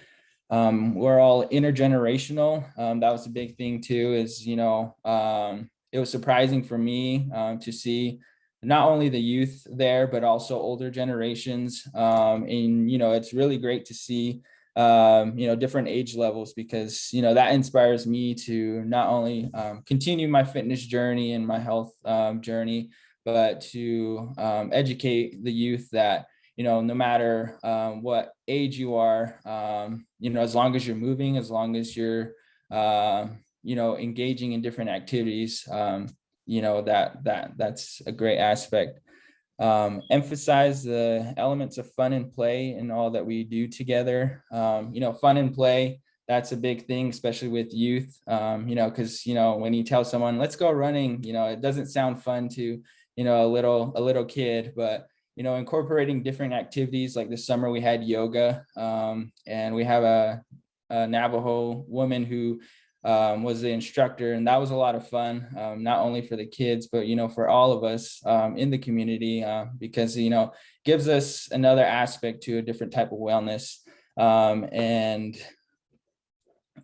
We're all intergenerational. That was a big thing too, is it was surprising for me to see not only the youth there, but also older generations. And it's really great to see different age levels, because that inspires me to not only continue my fitness journey and my health journey, but to educate the youth that no matter what age you are, as long as you're moving, as long as you're engaging in different activities, that's a great aspect. Emphasize the elements of fun and play in all that we do together. Fun and play, that's a big thing, especially with youth, because when you tell someone, let's go running, it doesn't sound fun to a little kid. But incorporating different activities, like this summer we had yoga, and we have a Navajo woman who was the instructor, and that was a lot of fun, not only for the kids, but for all of us in the community, because gives us another aspect to a different type of wellness. And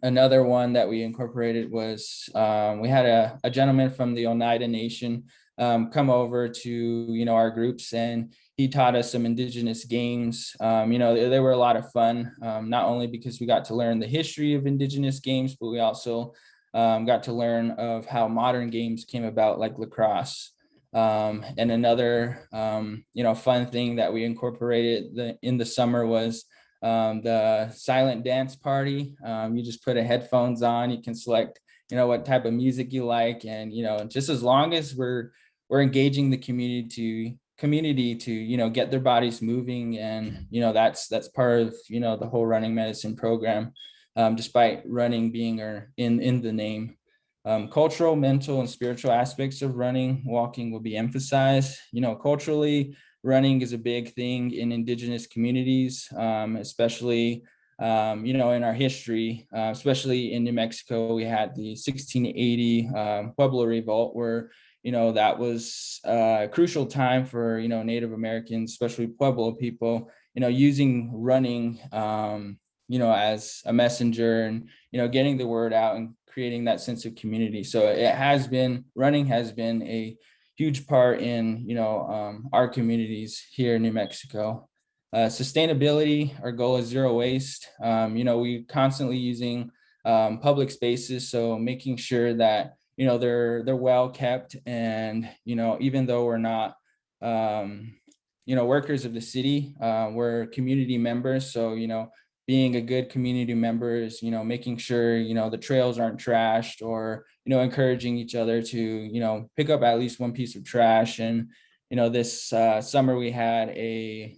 Another one that we incorporated was we had a gentleman from the Oneida Nation come over to, our groups, and he taught us some Indigenous games. They were a lot of fun, not only because we got to learn the history of Indigenous games, but we also got to learn of how modern games came about, like lacrosse. And another, fun thing that we incorporated in the summer was the silent dance party. You just put a headphones on, you can select, what type of music you like. And, just as long as we're engaging the community to, get their bodies moving. And, that's part of, the whole running medicine program, despite running being in the name. Cultural, mental, and spiritual aspects of running, walking will be emphasized. Culturally, running is a big thing in Indigenous communities, especially, in our history, especially in New Mexico. We had the 1680 Pueblo Revolt, where, that was a crucial time for, Native Americans, especially Pueblo people, using running, as a messenger and, getting the word out and creating that sense of community. So running has been a huge part in, our communities here in New Mexico. Sustainability, our goal is zero waste. We constantly using public spaces, so making sure that, they're well kept. And, even though we're not, workers of the city, we're community members. So, being a good community member is, making sure, the trails aren't trashed, or, encouraging each other to, pick up at least one piece of trash. And, this summer we had a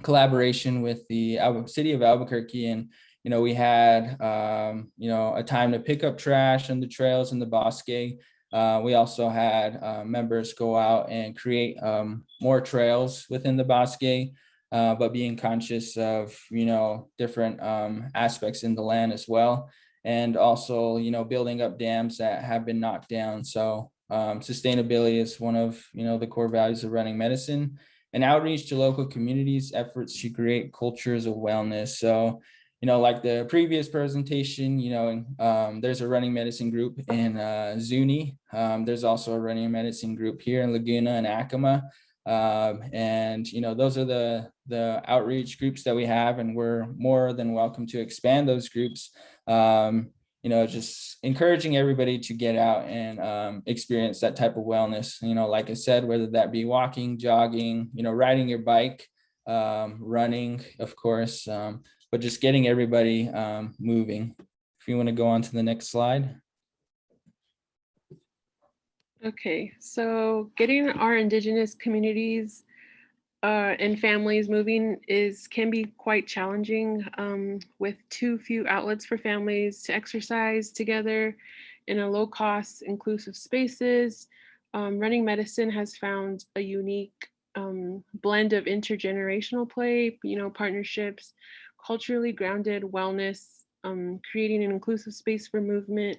collaboration with the city of Albuquerque, and, we had, a time to pick up trash on the trails in the bosque. We also had members go out and create more trails within the bosque, but being conscious of, different aspects in the land as well. And also, building up dams that have been knocked down. So sustainability is one of, the core values of running medicine. And outreach to local communities, efforts to create cultures of wellness. So, like the previous presentation, there's a running medicine group in Zuni. There's also a running medicine group here in Laguna and Acoma. And, those are the outreach groups that we have, and we're more than welcome to expand those groups. Just encouraging everybody to get out and experience that type of wellness, like I said, whether that be walking, jogging, riding your bike, running, of course, but just getting everybody moving. If you want to go on to the next slide. Okay, so getting our Indigenous communities and families moving can be quite challenging, with too few outlets for families to exercise together in a low-cost, inclusive spaces. Running medicine has found a unique blend of intergenerational play, partnerships, culturally grounded wellness, creating an inclusive space for movement.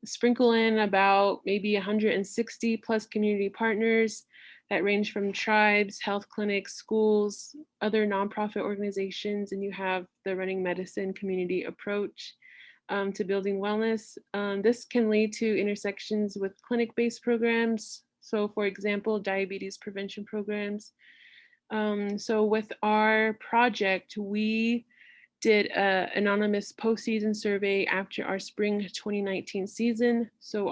Sprinkle in about maybe 160 plus community partners that range from tribes, health clinics, schools, other nonprofit organizations, and you have the running medicine community approach to building wellness. This can lead to intersections with clinic-based programs. So for example, diabetes prevention programs. So with our project, we did an anonymous postseason survey after our spring 2019 season. So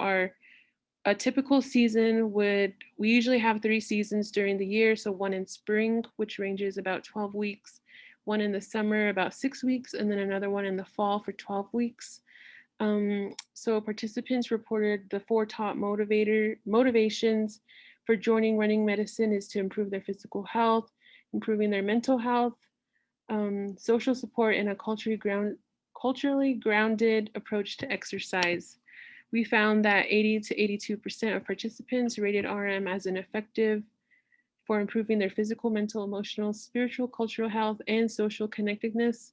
a typical season we usually have 3 seasons during the year. So one in spring, which ranges about 12 weeks, one in the summer, about 6 weeks, and then another one in the fall for 12 weeks. So participants reported the 4 top motivations for joining running medicine is to improve their physical health, improving their mental health, social support, and a culturally grounded approach to exercise. We found that 80 to 82% of participants rated RM as an effective for improving their physical, mental, emotional, spiritual, cultural health, and social connectedness.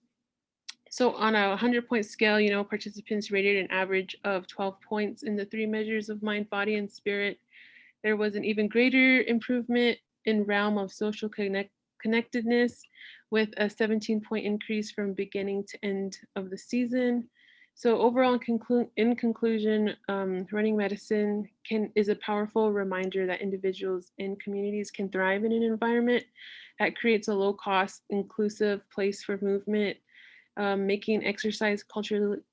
So on a 100-point scale, participants rated an average of 12 points in the 3 measures of mind, body, and spirit. There was an even greater improvement in realm of social connectedness, with a 17-point increase from beginning to end of the season. So overall, in conclusion, running medicine is a powerful reminder that individuals and communities can thrive in an environment that creates a low-cost, inclusive place for movement. Making exercise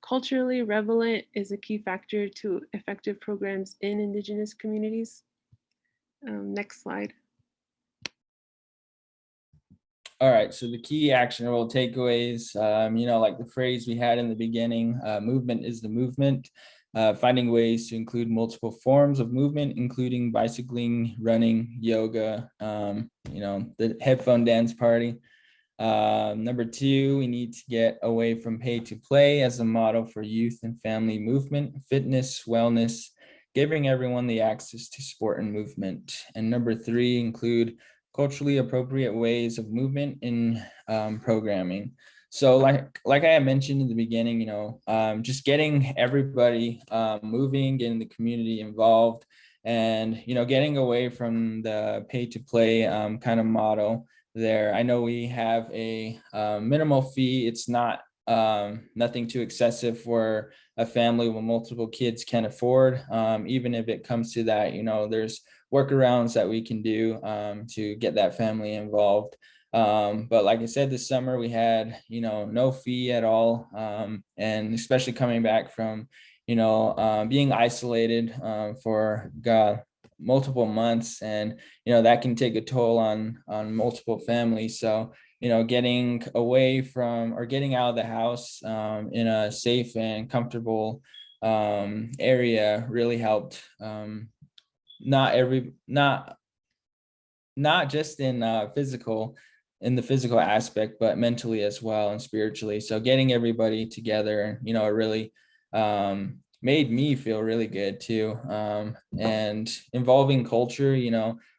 culturally relevant is a key factor to effective programs in Indigenous communities. Next slide. All right, so the key actionable takeaways, like the phrase we had in the beginning, movement is the movement. Finding ways to include multiple forms of movement, including bicycling, running, yoga, the headphone dance party. Number 2, we need to get away from pay to play as a model for youth and family movement, fitness, wellness, giving everyone the access to sport and movement. And number 3, include culturally appropriate ways of movement in programming. So like I mentioned in the beginning, just getting everybody moving, getting the community involved, and getting away from the pay to play kind of model there. I know we have a minimal fee. It's not nothing too excessive for a family with multiple kids can afford. Even if it comes to that, there's workarounds that we can do to get that family involved. But like I said, this summer we had, no fee at all. And especially coming back from, being isolated for multiple months, and, that can take a toll on multiple families. So, getting away from or getting out of the house in a safe and comfortable area really helped. Not just in the physical aspect, but mentally as well, and spiritually. So getting everybody together, it really made me feel really good too. And involving culture,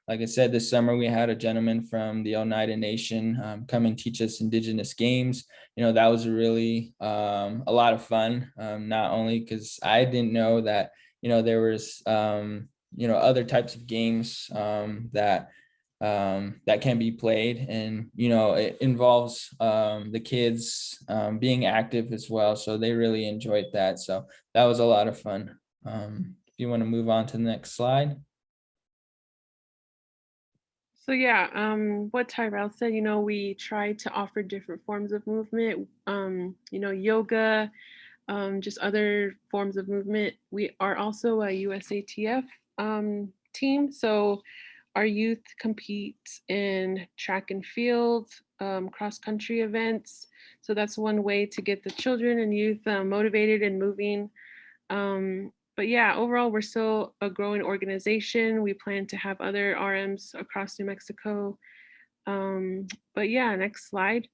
like I said, this summer we had a gentleman from the Oneida Nation come and teach us Indigenous games. That was really a lot of fun. Not only because I didn't know that, there was other types of games that can be played, and it involves the kids being active as well, so they really enjoyed that. So that was a lot of fun. If you want to move on to the next slide. So yeah, what Tyrell said, we try to offer different forms of movement, yoga, just other forms of movement. We are also a USATF team, so our youth compete in track and field, cross-country events. So that's one way to get the children and youth motivated and moving. But yeah, overall, we're still a growing organization. We plan to have other RMs across New Mexico. But yeah, next slide.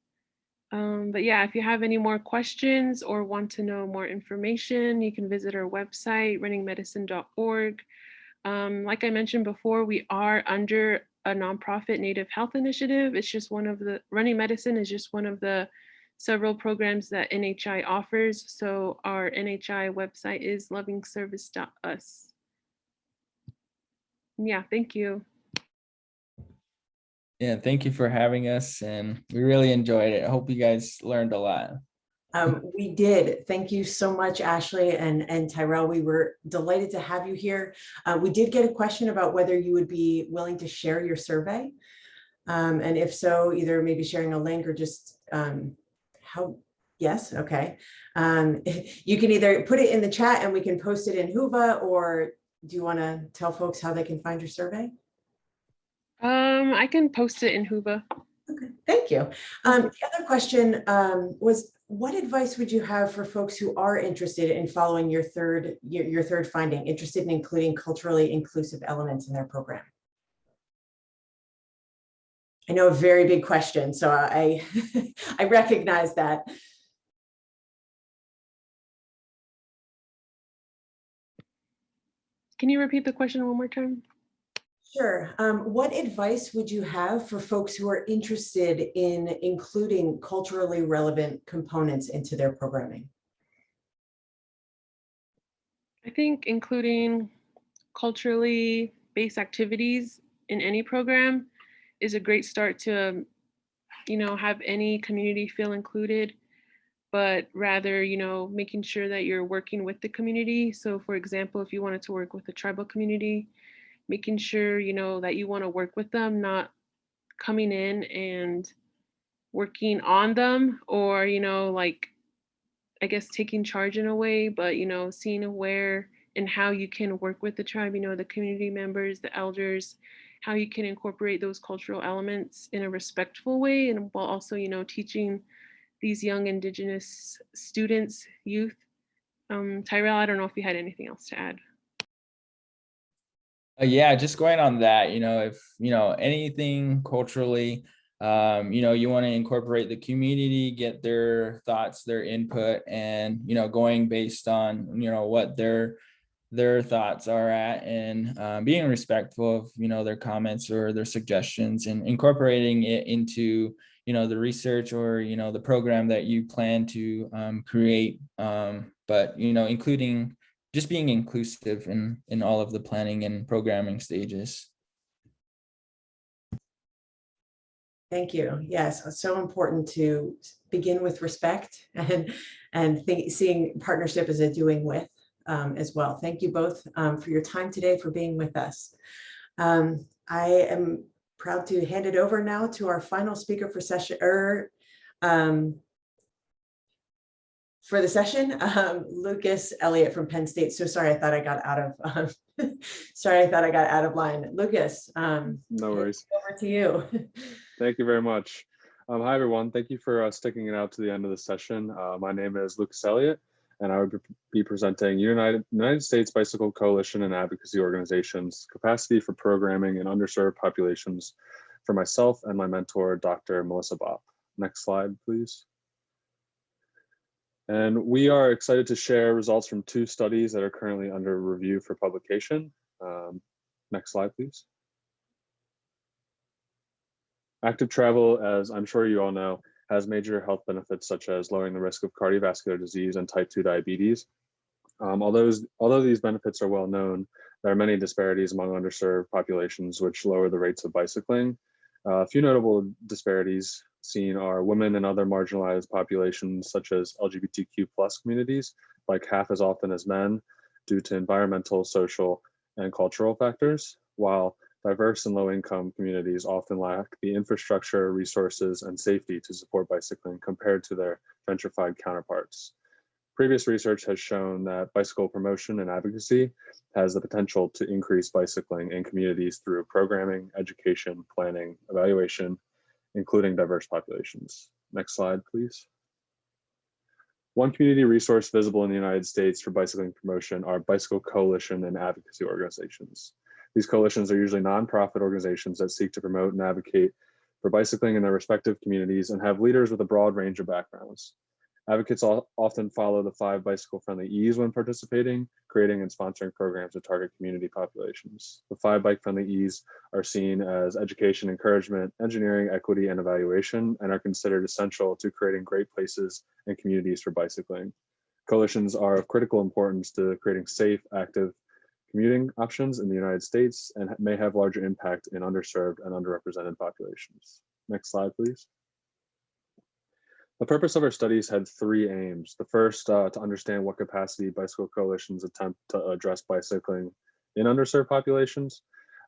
But yeah, if you have any more questions or want to know more information, you can visit our website, runningmedicine.org. Like I mentioned before, we are under a nonprofit Native Health Initiative. It's just Running Medicine is just one of the several programs that NHI offers. So our NHI website is lovingservice.us. Yeah, thank you. Yeah, thank you for having us, and we really enjoyed it. I hope you guys learned a lot. We did. Thank you so much, Ashleigh and Tyrell. We were delighted to have you here. We did get a question about whether you would be willing to share your survey. And if so, either maybe sharing a link or just yes, okay. You can either put it in the chat and we can post it in Whova, or do you want to tell folks how they can find your survey? I can post it in Whova. Okay, thank you. The other question was, what advice would you have for folks who are interested in following your third finding, interested in including culturally inclusive elements in their program? I know, a very big question, so I I recognize that. Can you repeat the question one more time? Sure. What advice would you have for folks who are interested in including culturally relevant components into their programming? I think including culturally based activities in any program is a great start to have any community feel included, but rather, making sure that you're working with the community. So for example, if you wanted to work with the tribal community, making sure, that you want to work with them, not coming in and working on them, or, like, I guess taking charge in a way, but, seeing where and how you can work with the tribe, the community members, the elders, how you can incorporate those cultural elements in a respectful way, and while also, teaching these young Indigenous students, youth. Tyrell, I don't know if you had anything else to add. Yeah, just going on that, if, anything culturally, you want to incorporate the community, get their thoughts, their input, and, going based on, what their thoughts are at, and being respectful of, their comments or their suggestions, and incorporating it into, the research or, the program that you plan to create. But, including just being inclusive in all of the planning and programming stages. Thank you. Yes, it's so important to begin with respect and seeing partnership as a doing with as well. Thank you both for your time today, for being with us. I am proud to hand it over now to our final speaker for the session, Lucas Elliott from Penn State. So sorry, I thought I got out of sorry, I thought I got out of line. Lucas, no worries. Over to you. Thank you very much. Hi, everyone. Thank you for sticking it out to the end of the session. My name is Lucas Elliott, and I would be presenting United States Bicycle Coalition and Advocacy Organizations Capacity for Programming in Underserved Populations for myself and my mentor, Dr. Melissa Bopp. Next slide, please. And we are excited to share results from 2 studies that are currently under review for publication. Next slide, please. Active travel, as I'm sure you all know, has major health benefits such as lowering the risk of cardiovascular disease and type 2 diabetes. Although these benefits are well known, there are many disparities among underserved populations which lower the rates of bicycling. A few notable disparities seen are women and other marginalized populations such as LGBTQ+ communities, like half as often as men due to environmental, social, and cultural factors, while diverse and low-income communities often lack the infrastructure, resources, and safety to support bicycling compared to their gentrified counterparts. Previous research has shown that bicycle promotion and advocacy has the potential to increase bicycling in communities through programming, education, planning, evaluation, including diverse populations. Next slide, please. One community resource visible in the United States for bicycling promotion are bicycle coalition and advocacy organizations. These coalitions are usually nonprofit organizations that seek to promote and advocate for bicycling in their respective communities and have leaders with a broad range of backgrounds. Advocates often follow the 5 bicycle-friendly E's when participating, creating and sponsoring programs to target community populations. The 5 bike-friendly E's are seen as education, encouragement, engineering, equity, and evaluation, and are considered essential to creating great places and communities for bicycling. Coalitions are of critical importance to creating safe, active commuting options in the United States and may have larger impact in underserved and underrepresented populations. Next slide, please. The purpose of our studies had 3 aims. The first, to understand what capacity bicycle coalitions attempt to address bicycling in underserved populations.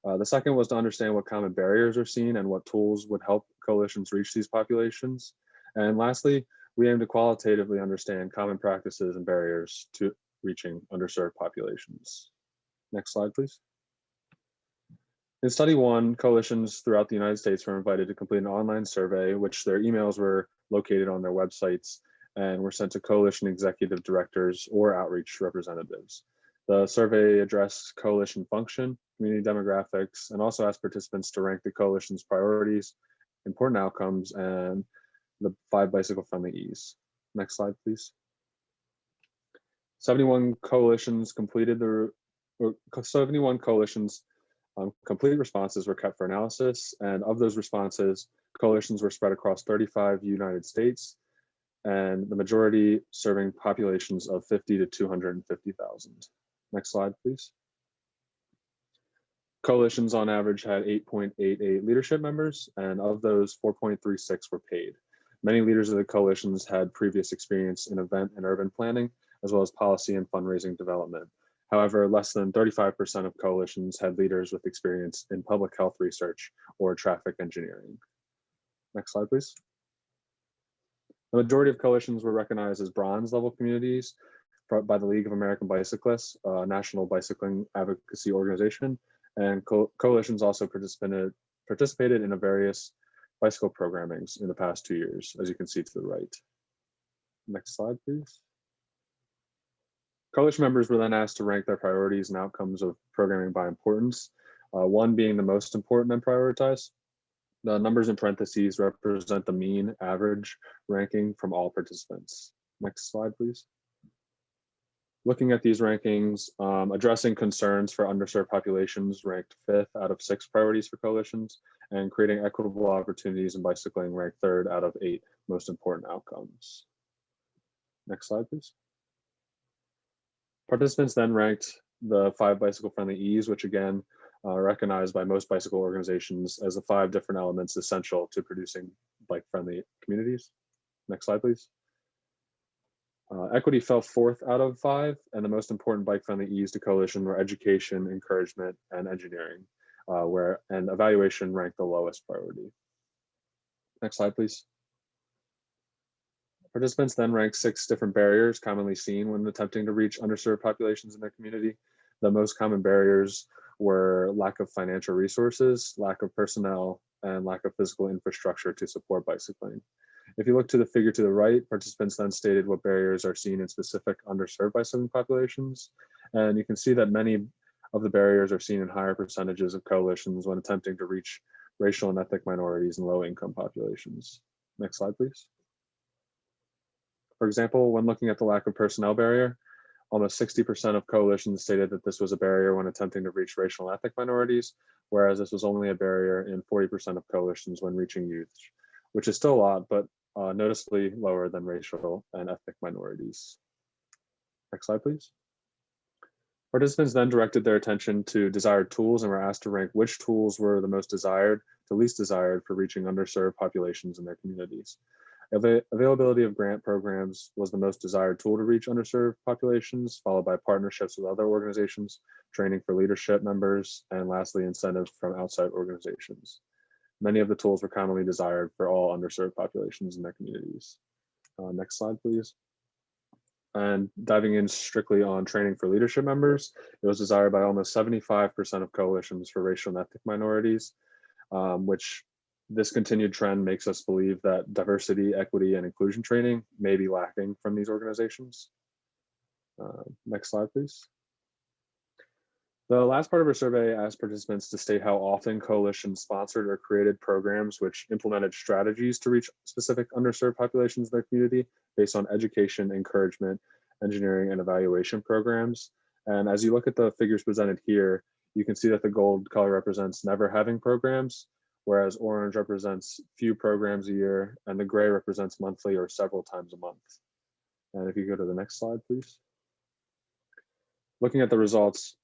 The second was to understand what common barriers are seen and what tools would help coalitions reach these populations. And lastly, we aim to qualitatively understand common practices and barriers to reaching underserved populations. Next slide, please. In study 1, coalitions throughout the United States were invited to complete an online survey, which their emails were located on their websites and were sent to coalition executive directors or outreach representatives. The survey addressed coalition function, community demographics, and also asked participants to rank the coalition's priorities, important outcomes, and the 5 bicycle-friendly E's. Next slide, please. 71 coalitions completed complete responses were kept for analysis, and of those responses, coalitions were spread across 35 United States, and the majority serving populations of 50 to 250,000. Next slide, please. Coalitions on average had 8.88 leadership members, and of those, 4.36 were paid. Many leaders of the coalitions had previous experience in event and urban planning, as well as policy and fundraising development. However, less than 35% of coalitions had leaders with experience in public health research or traffic engineering. Next slide, please. The majority of coalitions were recognized as bronze level communities by the League of American Bicyclists, a national bicycling advocacy organization, and coalitions also participated in various bicycle programmings in the past 2 years, as you can see to the right. Next slide, please. Coalition members were then asked to rank their priorities and outcomes of programming by importance, one being the most important and prioritized. The numbers in parentheses represent the mean average ranking from all participants. Next slide, please. Looking at these rankings, addressing concerns for underserved populations ranked 5th out of 6 priorities for coalitions, and creating equitable opportunities in bicycling ranked 3rd out of 8 most important outcomes. Next slide, please. Participants then ranked the 5 bicycle-friendly E's, which again are recognized by most bicycle organizations as the 5 different elements essential to producing bike-friendly communities. Next slide, please. Equity fell 4th out of 5, and the most important bike-friendly E's to coalition were education, encouragement, and engineering, and evaluation ranked the lowest priority. Next slide, please. Participants then ranked 6 different barriers commonly seen when attempting to reach underserved populations in their community. The most common barriers were lack of financial resources, lack of personnel, and lack of physical infrastructure to support bicycling. If you look to the figure to the right, participants then stated what barriers are seen in specific underserved bicycling populations. And you can see that many of the barriers are seen in higher percentages of coalitions when attempting to reach racial and ethnic minorities and low-income populations. Next slide, please. For example, when looking at the lack of personnel barrier, almost 60% of coalitions stated that this was a barrier when attempting to reach racial and ethnic minorities, whereas this was only a barrier in 40% of coalitions when reaching youth, which is still a lot, but noticeably lower than racial and ethnic minorities. Next slide, please. Participants then directed their attention to desired tools and were asked to rank which tools were the most desired to least desired for reaching underserved populations in their communities. Availability of grant programs was the most desired tool to reach underserved populations, followed by partnerships with other organizations, training for leadership members, and lastly, incentives from outside organizations. Many of the tools were commonly desired for all underserved populations in their communities. Next slide, please. And diving in strictly on training for leadership members, it was desired by almost 75% of coalitions for racial and ethnic minorities, which this continued trend makes us believe that diversity, equity, and inclusion training may be lacking from these organizations. Next slide, please. The last part of our survey asked participants to state how often coalitions sponsored or created programs which implemented strategies to reach specific underserved populations in their community based on education, encouragement, engineering, and evaluation programs. And as you look at the figures presented here, you can see that the gold color represents never having programs, whereas orange represents few programs a year, and the gray represents monthly or several times a month. And if you go to the next slide, please. Looking at the results,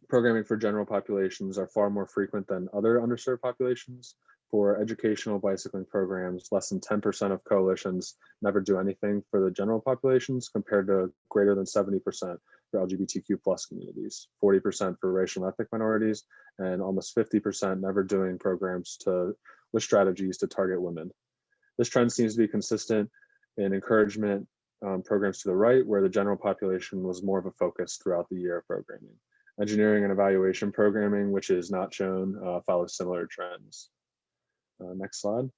programming for general populations are far more frequent than other underserved populations. For educational bicycling programs, less than 10% of coalitions never do anything for the general populations, compared to greater than 70% for LGBTQ+ communities, 40% for racial and ethnic minorities, and almost 50% never doing programs with strategies to target women. This trend seems to be consistent in encouragement programs to the right, where the general population was more of a focus throughout the year of programming. Engineering and evaluation programming, which is not shown, follows similar trends. Next slide.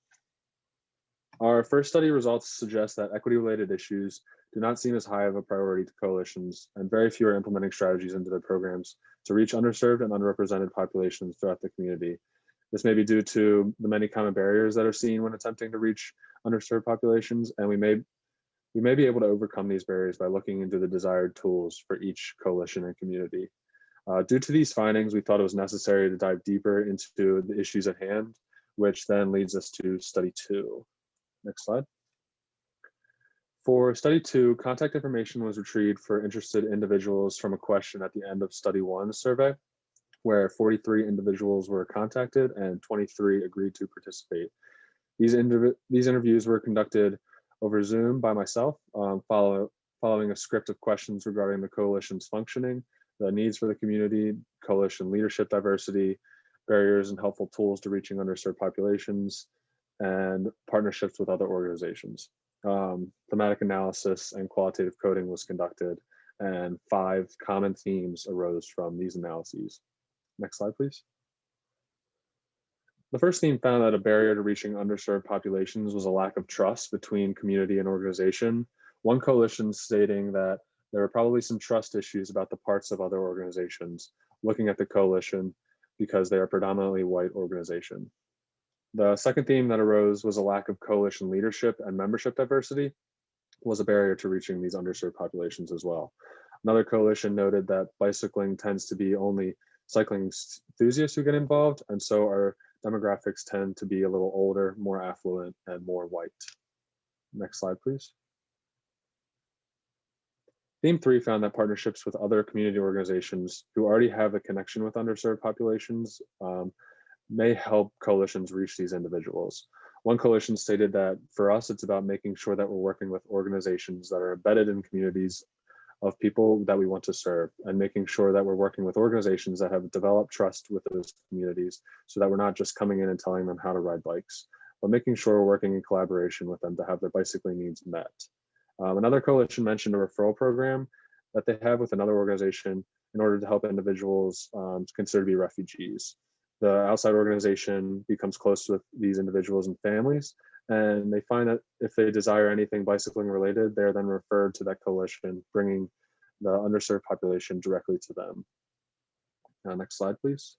Our first study results suggest that equity-related issues do not seem as high of a priority to coalitions, and very few are implementing strategies into their programs to reach underserved and underrepresented populations throughout the community. This may be due to the many common barriers that are seen when attempting to reach underserved populations, and we may be able to overcome these barriers by looking into the desired tools for each coalition and community. Due to these findings, we thought it was necessary to dive deeper into the issues at hand, which then leads us to study 2. Next slide. For study 2, contact information was retrieved for interested individuals from a question at the end of study 1 survey. where 43 individuals were contacted and 23 agreed to participate. These interviews were conducted over Zoom by myself, following a script of questions regarding the coalition's functioning, the needs for the community, coalition leadership diversity, barriers and helpful tools to reaching underserved populations, and partnerships with other organizations. Thematic analysis and qualitative coding was conducted, and 5 common themes arose from these analyses. Next slide, please. The first theme found that a barrier to reaching underserved populations was a lack of trust between community and organization. One coalition stating that there were probably some trust issues about the parts of other organizations looking at the coalition because they are predominantly white organization. The second theme that arose was a lack of coalition leadership and membership diversity was a barrier to reaching these underserved populations as well. Another coalition noted that bicycling tends to be only cycling enthusiasts who get involved, and so our demographics tend to be a little older, more affluent, and more white. Next slide, please. Theme 3 found that partnerships with other community organizations who already have a connection with underserved populations may help coalitions reach these individuals. One coalition stated that for us, it's about making sure that we're working with organizations that are embedded in communities of people that we want to serve, and making sure that we're working with organizations that have developed trust with those communities, so that we're not just coming in and telling them how to ride bikes, but making sure we're working in collaboration with them to have their bicycling needs met. Another coalition mentioned a referral program that they have with another organization in order to help individuals considered to be refugees. The outside organization becomes close with these individuals and families, and they find that if they desire anything bicycling related, they're then referred to that coalition, bringing the underserved population directly to them. Next slide, please.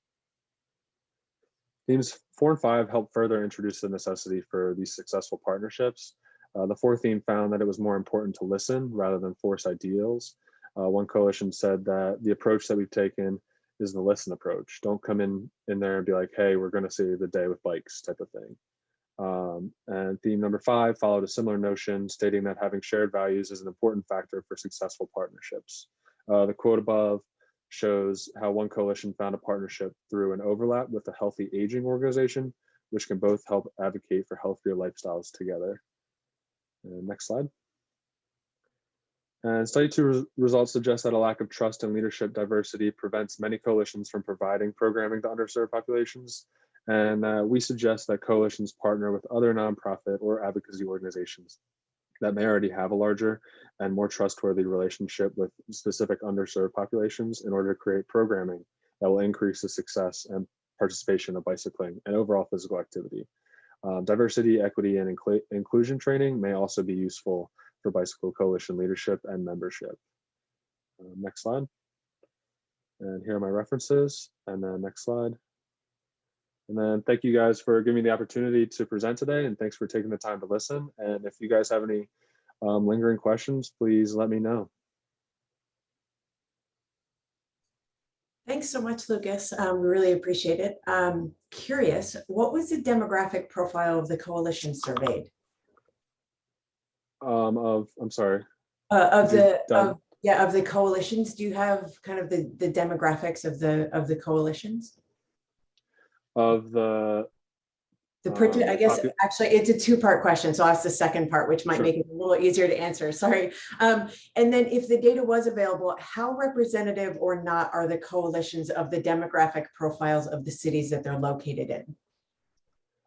Themes 4 and 5 help further introduce the necessity for these successful partnerships. The 4th theme found that it was more important to listen rather than force ideals. One coalition said that the approach that we've taken is the listen approach. Don't come in there and be like, hey, we're going to save the day with bikes type of thing. And theme number 5 followed a similar notion, stating that having shared values is an important factor for successful partnerships. The quote above shows how one coalition found a partnership through an overlap with a healthy aging organization, which can both help advocate for healthier lifestyles together. And next slide. And study 2 results suggest that a lack of trust and leadership diversity prevents many coalitions from providing programming to underserved populations. And we suggest that coalitions partner with other nonprofit or advocacy organizations that may already have a larger and more trustworthy relationship with specific underserved populations in order to create programming that will increase the success and participation of bicycling and overall physical activity. Diversity, equity, and inclusion training may also be useful for bicycle coalition leadership and membership. Next slide. And here are my references. And then next slide. And then thank you guys for giving me the opportunity to present today, and thanks for taking the time to listen. And if you guys have any lingering questions, please let me know. Thanks so much, Lucas. We really appreciate it. Curious, what was the demographic profile of the coalition surveyed? I'm sorry. Of the coalitions. Do you have kind of the demographics of the coalitions? Of the I guess actually it's a 2-part question, so I'll ask the second part, which might make it a little easier to answer. Sorry. And then if the data was available, how representative or not are the coalitions of the demographic profiles of the cities that they're located in?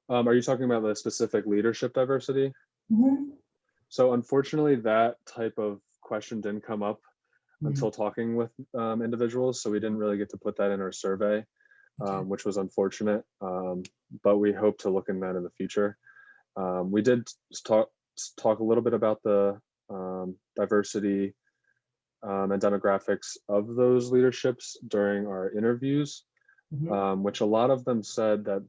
Are you talking about the specific leadership diversity? Mm-hmm. So unfortunately, that type of question didn't come up until talking with individuals, so we didn't really get to put that in our survey. Which was unfortunate, but we hope to look in that in the future. We did talk a little bit about the diversity and demographics of those leaderships during our interviews, which a lot of them said that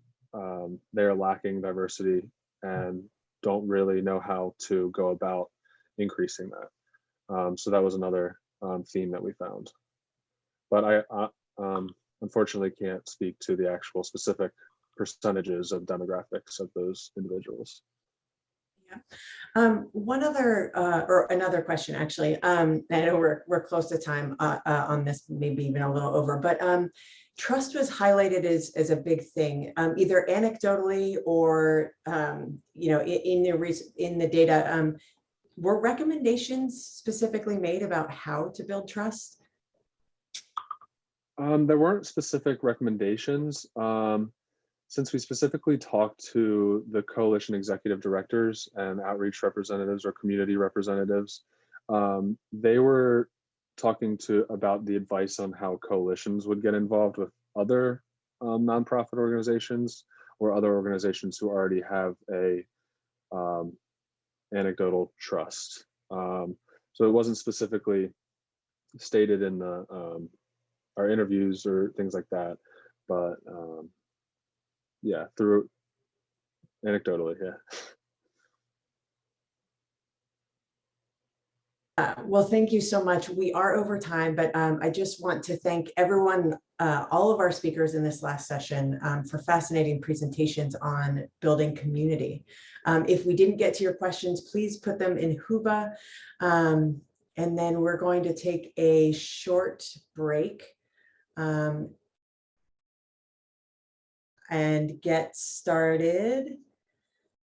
they're lacking diversity and don't really know how to go about increasing that. So that was another theme that we found. But I unfortunately can't speak to the actual specific percentages of demographics of those individuals. Yeah. One other or another question, actually. I know we're close to time on this, maybe even a little over, but Trust was highlighted as a big thing, either anecdotally or you know, in the data. Were recommendations specifically made about how to build trust? There weren't specific recommendations. Since we specifically talked to the coalition executive directors and outreach representatives or community representatives, they were talking about the advice on how coalitions would get involved with other nonprofit organizations or other organizations who already have a anecdotal trust. So it wasn't specifically stated in the our interviews or things like that, but yeah, through anecdotally, yeah. Well, thank you so much. We are over time, but I just want to thank everyone, all of our speakers in this last session for fascinating presentations on building community. If we didn't get to your questions, please put them in Huba. And then we're going to take a short break and get started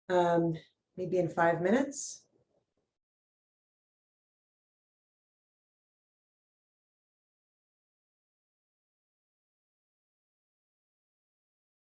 maybe in 5 minutes.